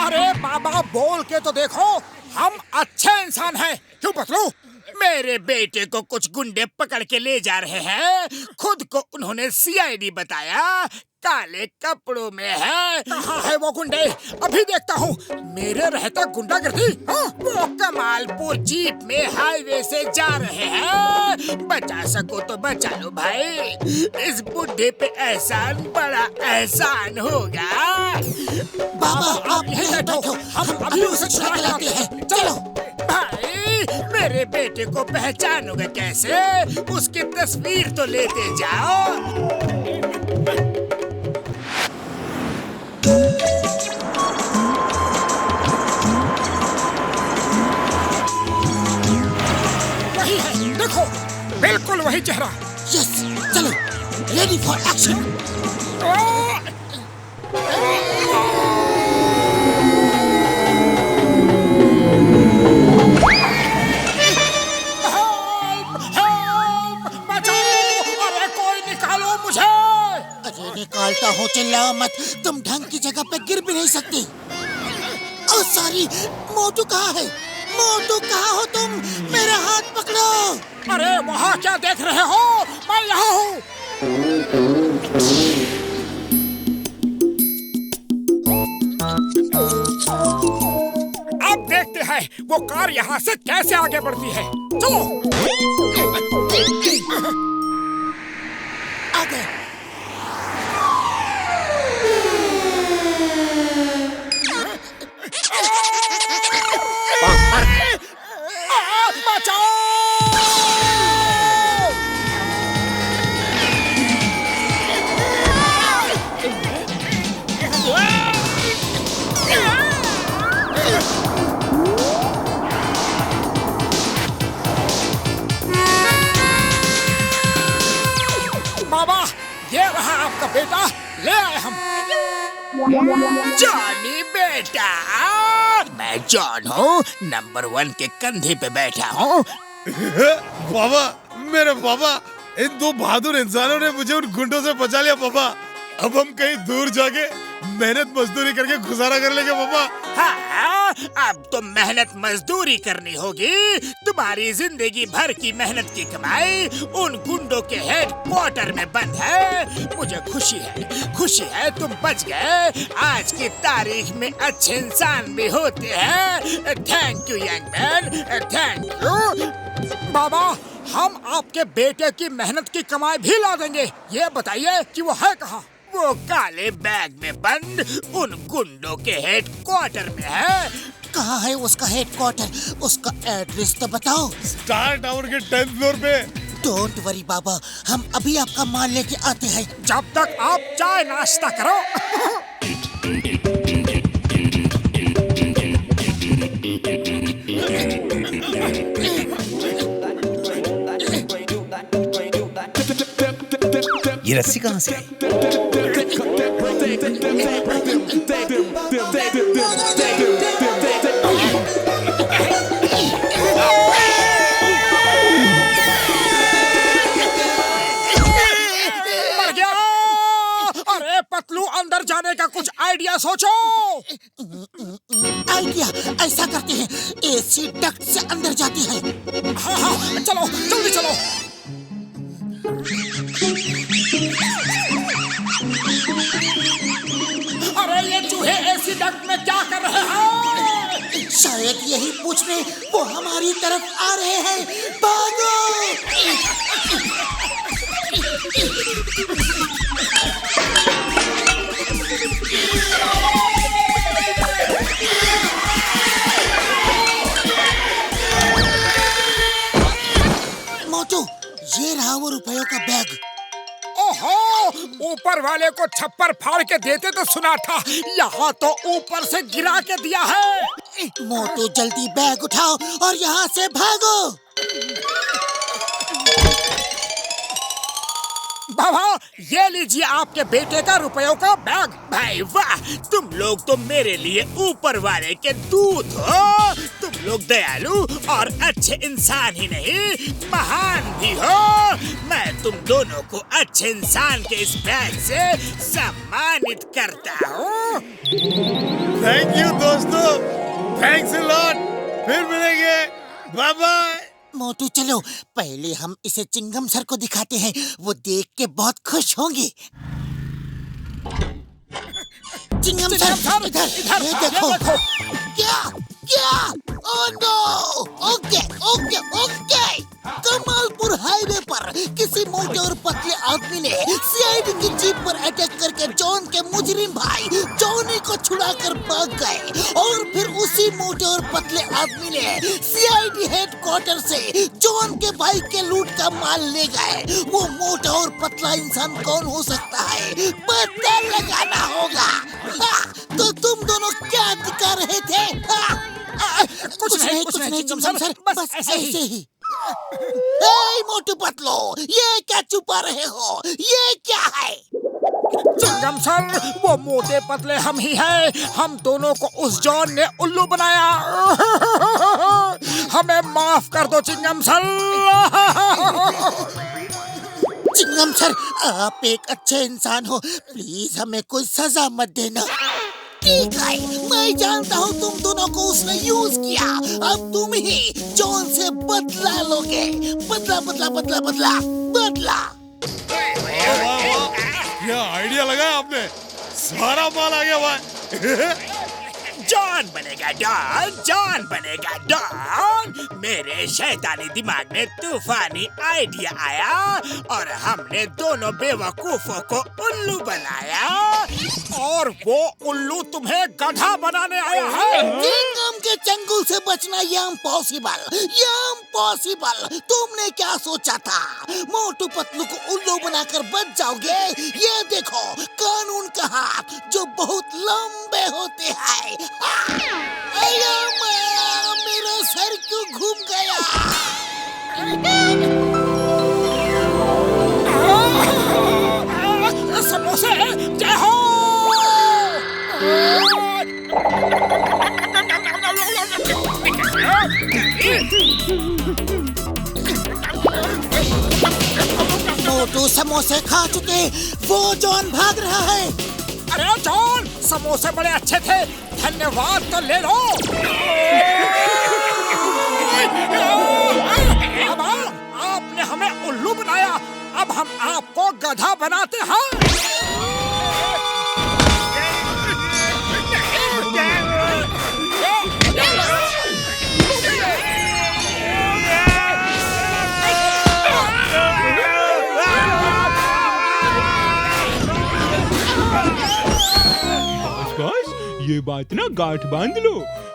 अरे बाबा, बोल के तो देखो, हम अच्छे इंसान हैं। क्यों पतलू? मेरे बेटे को कुछ गुंडे पकड़ के ले जा रहे हैं। खुद को उन्होंने सीआईडी बताया, काले कपड़ों में है। कहाँ है वो गुंडे? अभी देखता हूँ। मेरे रहता गुंडागर्दी? वो कमालपुर जीप में हाईवे से जा रहे हैं। बचा सको तो बचा लो भाई। इस बुढ़े पे एहसान बड़ा एहसान होगा। बाबा, आप यहीं बैठो, हम अभी उसे छुड़ा के लाते हैं। चलो भाई, मेरे बेटे को पहचानोगे कैसे? उसकी तस्वीर तो लेते जाओ। वही है, देखो, बिल्कुल वही चेहरा। यस, चलो, रेडी फॉर एक्शन। निकालता हो, चिल्लाओ मत। तुम ढंग की जगह पे गिर भी नहीं सकती। ओ सॉरी, मोटू कहाँ है? मोटू कहाँ हो तुम? मेरा हाथ पकड़ो। अरे वहाँ क्या देख रहे हो? मैं यहाँ हूँ। अब देखते हैं वो कार यहाँ से कैसे आगे बढ़ती है। चलो। आगे। बाबा, ये रहा आपका बेटा, ले आए हम। जॉनी बेटा, मैं जॉन हूँ, नंबर 1 के कंधे पे बैठा हूँ। बाबा, मेरे बाबा, इन 2 बहादुर इंसानों ने मुझे उन गुंडों से बचा लिया पापा। अब हम कहीं दूर जाके मेहनत मजदूरी करके गुजारा कर लेंगे पापा। हाँ, अब तो मेहनत मजदूरी करनी होगी। तुम्हारी जिंदगी भर की मेहनत की कमाई उन गुंडों के हेडक्वार्टर में बंद है। मुझे खुशी है तुम बच गए। आज की तारीख में अच्छे इंसान भी होते हैं। Thank you young man, thank you. बाबा, हम आपके बेटे की मेहनत की कमाई भी ला देंगे। ये बताइए कि वो है कहाँ? वो काले बैग में बंद उन गुंडों के हेडक्वार्टर में है। कहाँ है उसका हेडक्वार्टर? उसका एड्रेस तो बताओ। स्टार टावर के 10th फ्लोर पे। डोंट वरी बाबा, हम अभी आपका माल लेके आते हैं। जब तक आप चाय नाश्ता करो। ये रस्सी कहाँ से आई? मर गया। अरे पतलू, अंदर जाने का कुछ आइडिया सोचो। आइडिया, ऐसा करते हैं, एसी डक्ट से अंदर जाती है। हाँ हाँ, चलो जल्दी चलो। अरे ये चूहे एसी डक्ट में क्या कर रहे हैं? शायद यही पूछने वो हमारी तरफ आ रहे हैं। भागो! मोटू, ये रहा वो रुपयों का बैग। ओहो, ऊपर वाले को छप्पर फाड़ के देते तो सुना था, यहाँ तो ऊपर से गिरा के दिया है। मोटू जल्दी बैग उठाओ और यहाँ से भागो। बाबा, ये लीजिए आपके बेटे का रुपयों का बैग। भाई वाह, तुम लोग तो मेरे लिए ऊपर वाले के दूत हो। तुम लोग दयालु और अच्छे इंसान ही नहीं, महान भी हो। मैं तुम दोनों को अच्छे इंसान के इस बैग से सम्मानित करता हूँ। थैंक यू दोस्तों, थैंक्स अ लॉट। फिर मिलेंगे, बाय बाय। मोटू चलो, पहले हम इसे चिंगम सर को दिखाते हैं, वो देख के बहुत खुश होंगे। चिंगम सर, इधर ये देखो। क्या क्या? Oh no! Okay okay okay. Kamalpur highway पर किसी मोटे और पतले आदमी ने सीआईडी की जीप पर अटैक करके जॉन के मुजरिम भाई जॉनी को छुड़ाकर भाग गए, और फिर उसी मोटे और पतले आदमी ने सीआईडी हेडक्वार्टर से जॉन के भाई के लूट का माल ले गए। वो मोटा और पतला इंसान कौन हो सकता है? पता लगाना होगा। तो तुम दोनों क्या दिखा रहे थे? कुछ नहीं चिंगम सर, बस ऐसे ही। हे मोटू पतलो, ये क्या छुपा रहे हो? ये क्या है? चिंगम सर, वो मोटे पतले हम ही हैं। हम दोनों को उस जॉन ने उल्लू बनाया। हमें माफ कर दो चिंगम सर। चिंगम सर, आप एक अच्छे इंसान हो, प्लीज हमें कोई सजा मत देना। ठीक है, मैं जानता हूँ तुम दोनों को उसने यूज किया। अब तुम ही जॉन से बदला लोगे। बदला बदला बदला बदला बदला। क्या आइडिया लगाया आपने? सारा माल आ गया भाई। जॉन बनेगा डॉन, जॉन बनेगा डॉन। मेरे शैतानी दिमाग में तूफानी आइडिया आया और हमने दोनों बेवकूफों को उल्लू बनाया, और वो उल्लू तुम्हें गधा बनाने आया है। किंगडम के चंगुल से बचना इम्पॉसिबल, इम्पॉसिबल। तुमने क्या सोचा था? मोटू पतलू को उल्लू बनाकर बच जाओगे? ये देखो, कानून का हाथ जो बहुत लंबे होते हैं। मेरा सर क्यों घूम गया? समोसे जय हो। मोटू समोसे खा चुके, वो जॉन भाग रहा है। अरे जॉन, समोसे बड़े अच्छे थे, धन्यवाद तो ले लो। अब आपने हमें उल्लू बनाया, अब हम आपको गधा बनाते हैं। ये बात ना गांठ बांध लो।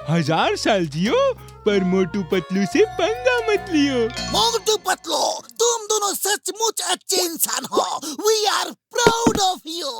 1000 साल जियो पर मोटू पतलू से पंगा मत लियो। मोटू पतलू, तुम दोनों सचमुच अच्छे इंसान हो। We are proud of you.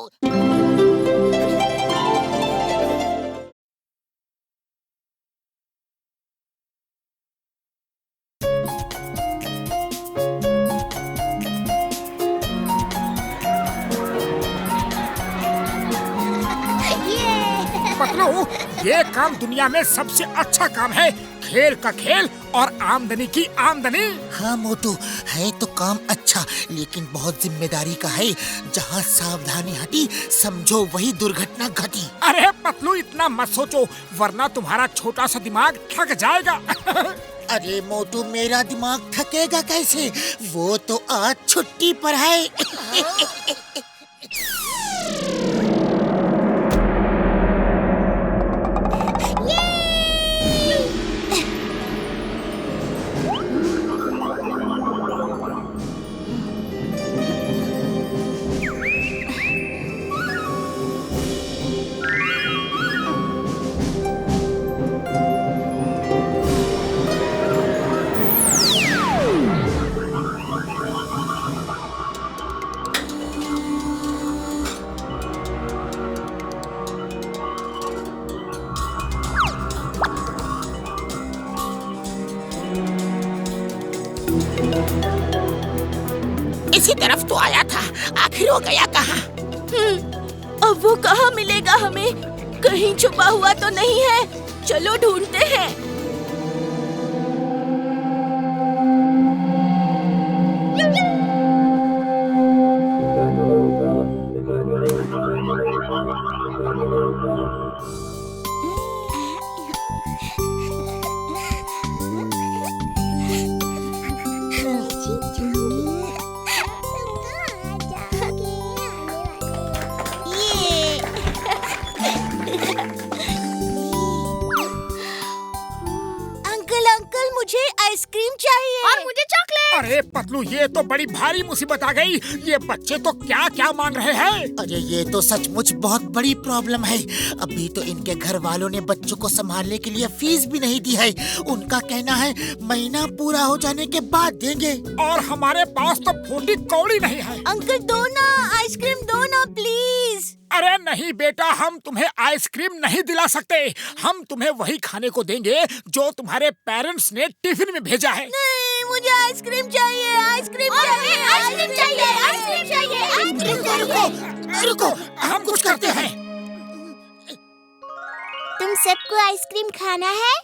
Patlu, ये काम दुनिया में सबसे अच्छा काम है। खेल का खेल और आमदनी की आमदनी। हाँ मोटू, है तो काम अच्छा, लेकिन बहुत जिम्मेदारी का है। जहाँ सावधानी हटी समझो वही दुर्घटना घटी। अरे पतलू इतना मत सोचो, वरना तुम्हारा छोटा सा दिमाग थक जाएगा। अरे मोटू, मेरा दिमाग थकेगा कैसे? वो तो आज छुट्टी पर है। इसी तरफ तो आया था, आखिर वो गया कहाँ? अब वो कहाँ मिलेगा हमें? कहीं छुपा हुआ तो नहीं है? चलो ढूंढते हैं। अंकल मुझे आइसक्रीम चाहिए। और मुझे चॉकलेट। अरे पतलू, ये तो बड़ी भारी मुसीबत आ गई। ये बच्चे तो क्या क्या मांग रहे हैं। अरे ये तो सचमुच बहुत बड़ी प्रॉब्लम है। अभी तो इनके घर वालों ने बच्चों को संभालने के लिए फीस भी नहीं दी है। उनका कहना है महीना पूरा हो जाने के बाद देंगे। और हमारे पास तो फूटी कौड़ी नहीं है। अंकल दो ना, आइसक्रीम दो ना प्लीज। अरे नहीं बेटा, हम तुम्हें आइसक्रीम नहीं दिला सकते। हम तुम्हें वही खाने को देंगे जो तुम्हारे पेरेंट्स ने टिफिन में भेजा है। नहीं, मुझे आइसक्रीम चाहिए, आइसक्रीम चाहिए, आइसक्रीम चाहिए, आइसक्रीम चाहिए। रुको, हम कुछ करते हैं। तुम सबको आइसक्रीम खाना है?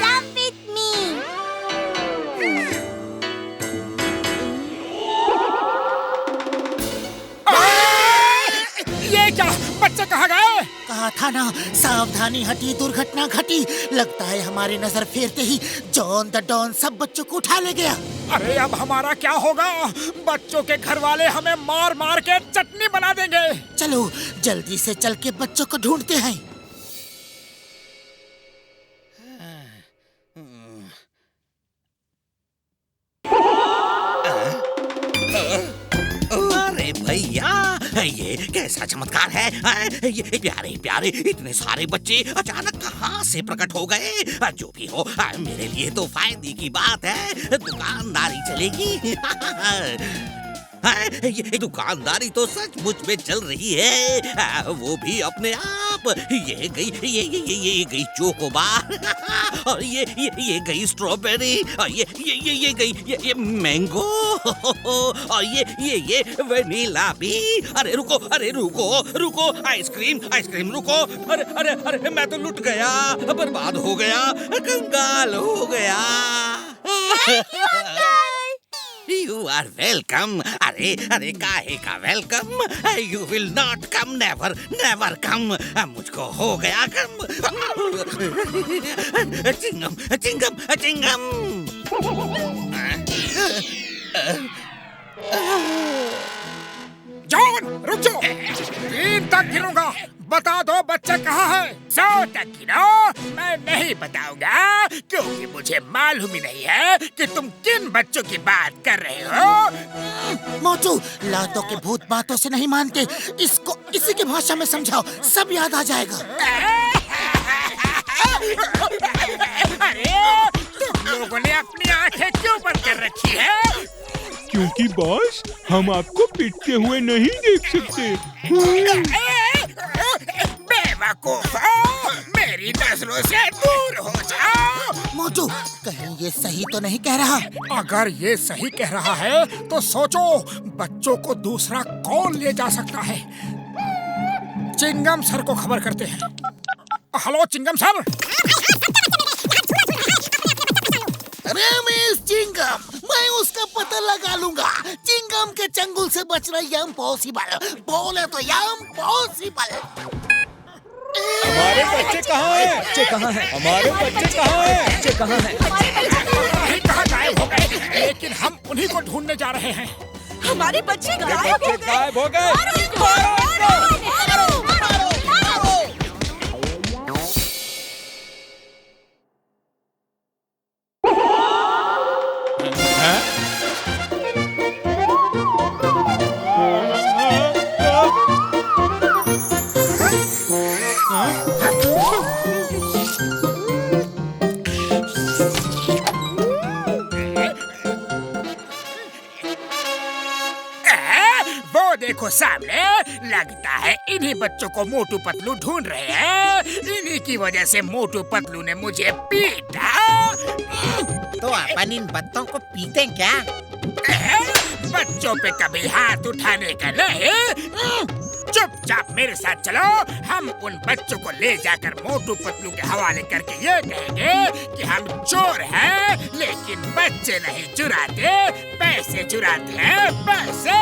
Come with me. ये क्या, बच्चे कहाँ गए? कहा था ना, सावधानी हटी दुर्घटना घटी। लगता है हमारी नजर फेरते ही जॉन द डॉन सब बच्चों को उठा ले गया। अरे अब हमारा क्या होगा? बच्चों के घर वाले हमें मार मार के चटनी बना देंगे। चलो जल्दी से चल के बच्चों को ढूंढते हैं। अरे भैया, ये कैसा चमत्कार है? ये प्यारे प्यारे इतने सारे बच्चे अचानक कहाँ से प्रकट हो गए? जो भी हो, मेरे लिए तो फायदे की बात है। दुकानदारी चलेगी। ये दुकानदारी तो सचमुच में चल रही है, वो भी अपने आप। ये गई चोकोबार, और ये गई स्ट्रॉबेरी, और ये गई मैंगो, और ये वेनिला भी। अरे रुको, आइसक्रीम रुको। अरे मैं तो लुट गया, बर्बाद हो गया, कंगाल हो गया। You are welcome. अरे काहे का welcome? You will not come, never come. मुझको हो गया कम। चिंगम। जॉन रुक जाओ, 3 तक गिनूंगा। बता दो बच्चे कहाँ है? 100 तक गिनो। मैं नहीं बताऊंगा, क्योंकि मुझे मालूम ही नहीं है कि तुम किन बच्चों की बात कर रहे हो। मोटू, लातों के भूत बातों से नहीं मानते। इसको इसी की भाषा में समझाओ, सब याद आ जाएगा। अरे तुम लोगों ने अपनी आंखें क्यों बंद कर रखी है? क्योंकि बॉस, हम आपको पिटते हुए नहीं देख सकते। बेवकूफ, मेरी नजरों से दूर हो जाओ। मोटू, कहीं ये सही तो नहीं कह रहा? अगर ये सही कह रहा है तो सोचो बच्चों को दूसरा कौन ले जा सकता है। चिंगम सर को खबर करते हैं। हेलो चिंगम सर। रमेश चिंगम, मैं उसका पता लगा लूंगा। चिंगम के चंगुल से बचना इम्पॉसिबल, बोले तो इम्पॉसिबल। हमारे बच्चे कहाँ हैं? हमारे बच्चे कहाँ हैं? कहाँ गायब हो गए? लेकिन हम उन्हीं को ढूंढने जा रहे हैं। हमारे बच्चे गायब हो गए। वो देखो सामने, लगता है इन्हीं बच्चों को मोटू पतलू ढूंढ रहे हैं। इन्हीं की वजह से मोटू पतलू ने मुझे पीटा। तो अपन इन बच्चों को पीते क्या? बच्चों पे कभी हाथ उठाने का नहीं। चुपचाप मेरे साथ चलो, हम उन बच्चों को ले जाकर मोटू पतलू के हवाले करके ये कहेंगे कि हम चोर हैं, लेकिन बच्चे नहीं चुराते, पैसे चुराते हैं, पैसे।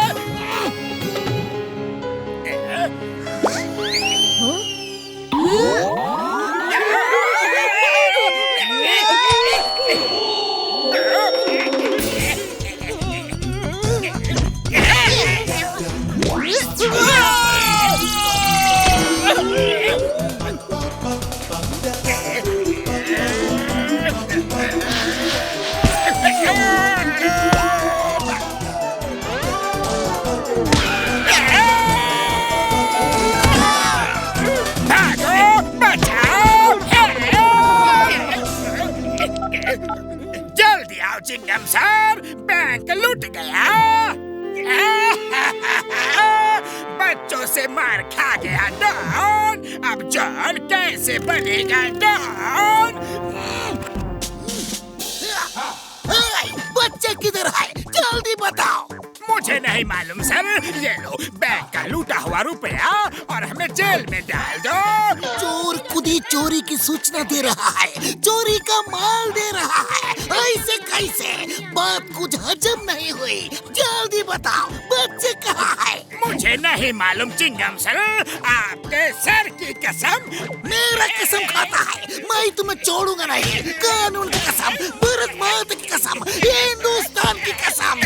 जल्दी आओ चिंगम सर, बैंक लूट गया। बच्चों से मार खा गया डॉन, अब जॉन कैसे बनेगा डॉन? बच्चे किधर है? जल्दी बताओ। मुझे नहीं मालूम सर। ये लो बैंक का लूटा हुआ रुपया और हमें जेल में डाल दो। चोर खुदी चोरी की सूचना दे रहा है, चोरी का माल दे रहा है। ऐसे कैसे? बात कुछ हजम नहीं हुई। जल्दी बताओ, बच्चे कहाँ है? मुझे नहीं मालूम चिंगम सर, आपके सर की कसम। मेरा कसम खाता है, मैं तुम्हें छोड़ूंगा नहीं। कानून की कसम, भारत माता की कसम, हिंदुस्तान की कसम।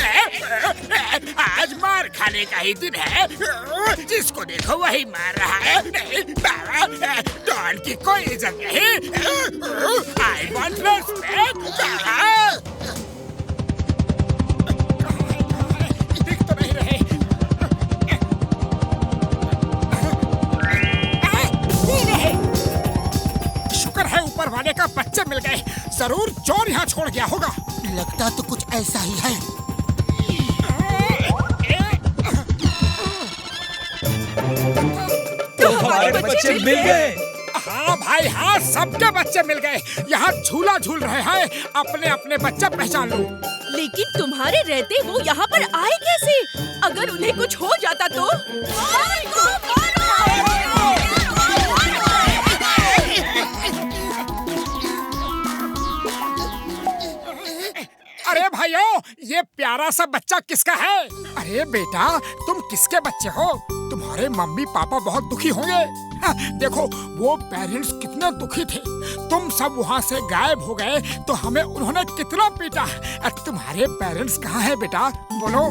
आज मार खाने का ही दिन है, जिसको देखो वही मार रहा है। डॉन की कोई इज्जत नहीं। I want respect. दिख तो नहीं रहे। शुक्र है ऊपर वाले का बच्चे मिल गए, जरूर चोर यहाँ छोड़ गया होगा। लगता तो कुछ ऐसा ही है। तो हमारे बच्चे मिल गए। हाँ भाई हाँ, सबके बच्चे मिल गए। यहाँ झूला झूल रहे हैं, अपने अपने बच्चे पहचान लो। लेकिन तुम्हारे रहते वो यहाँ पर आए कैसे? अगर उन्हें कुछ हो जाता तो? अरे भाइयों, ये प्यारा सा बच्चा किसका है? अरे बेटा, तुम किसके बच्चे हो? तुम्हारे मम्मी पापा बहुत दुखी होंगे। हाँ, देखो वो पेरेंट्स कितने दुखी थे। तुम सब वहाँ से गायब हो गए तो हमें उन्होंने कितना पीटा। तुम्हारे पेरेंट्स कहाँ हैं बेटा? बोलो।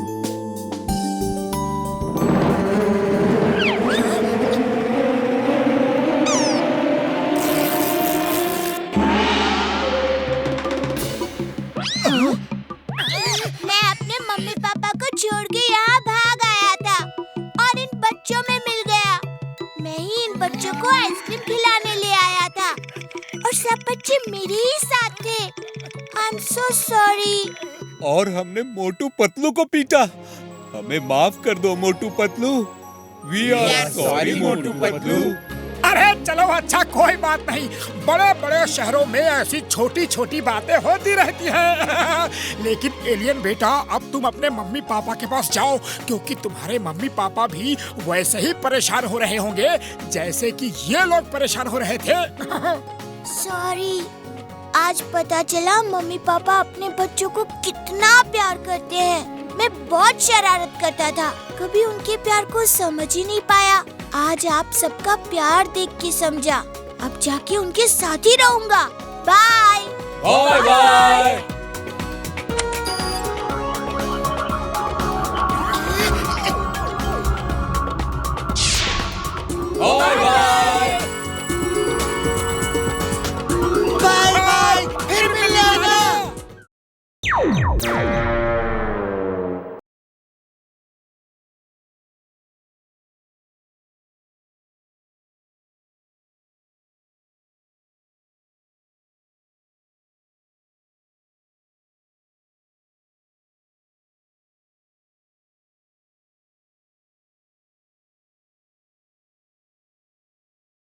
मैं अपने मम्मी पापा को छोड़ के यहाँ भाग आया था और इन बच्चों में मिल गया। मैं ही इन बच्चों को आइसक्रीम खिलाने ले आया था और सब बच्चे मेरे ही साथ थे। I'm so sorry। और हमने मोटू पतलू को पीटा। हमें माफ कर दो Motu Patlu. We are sorry Motu Patlu. अरे चलो अच्छा, कोई बात नहीं। बड़े बड़े शहरों में ऐसी छोटी छोटी बातें होती रहती हैं। लेकिन एलियन बेटा, अब तुम अपने मम्मी पापा के पास जाओ, क्योंकि तुम्हारे मम्मी पापा भी वैसे ही परेशान हो रहे होंगे जैसे कि ये लोग परेशान हो रहे थे। Sorry। आज पता चला मम्मी पापा अपने बच्चों को कितना प्यार करते हैं। मैं बहुत शरारत करता था, कभी उनके प्यार को समझ ही नहीं पाया। आज आप सबका प्यार देख के समझा। अब जाके उनके साथ ही रहूंगा। Bye bye bye.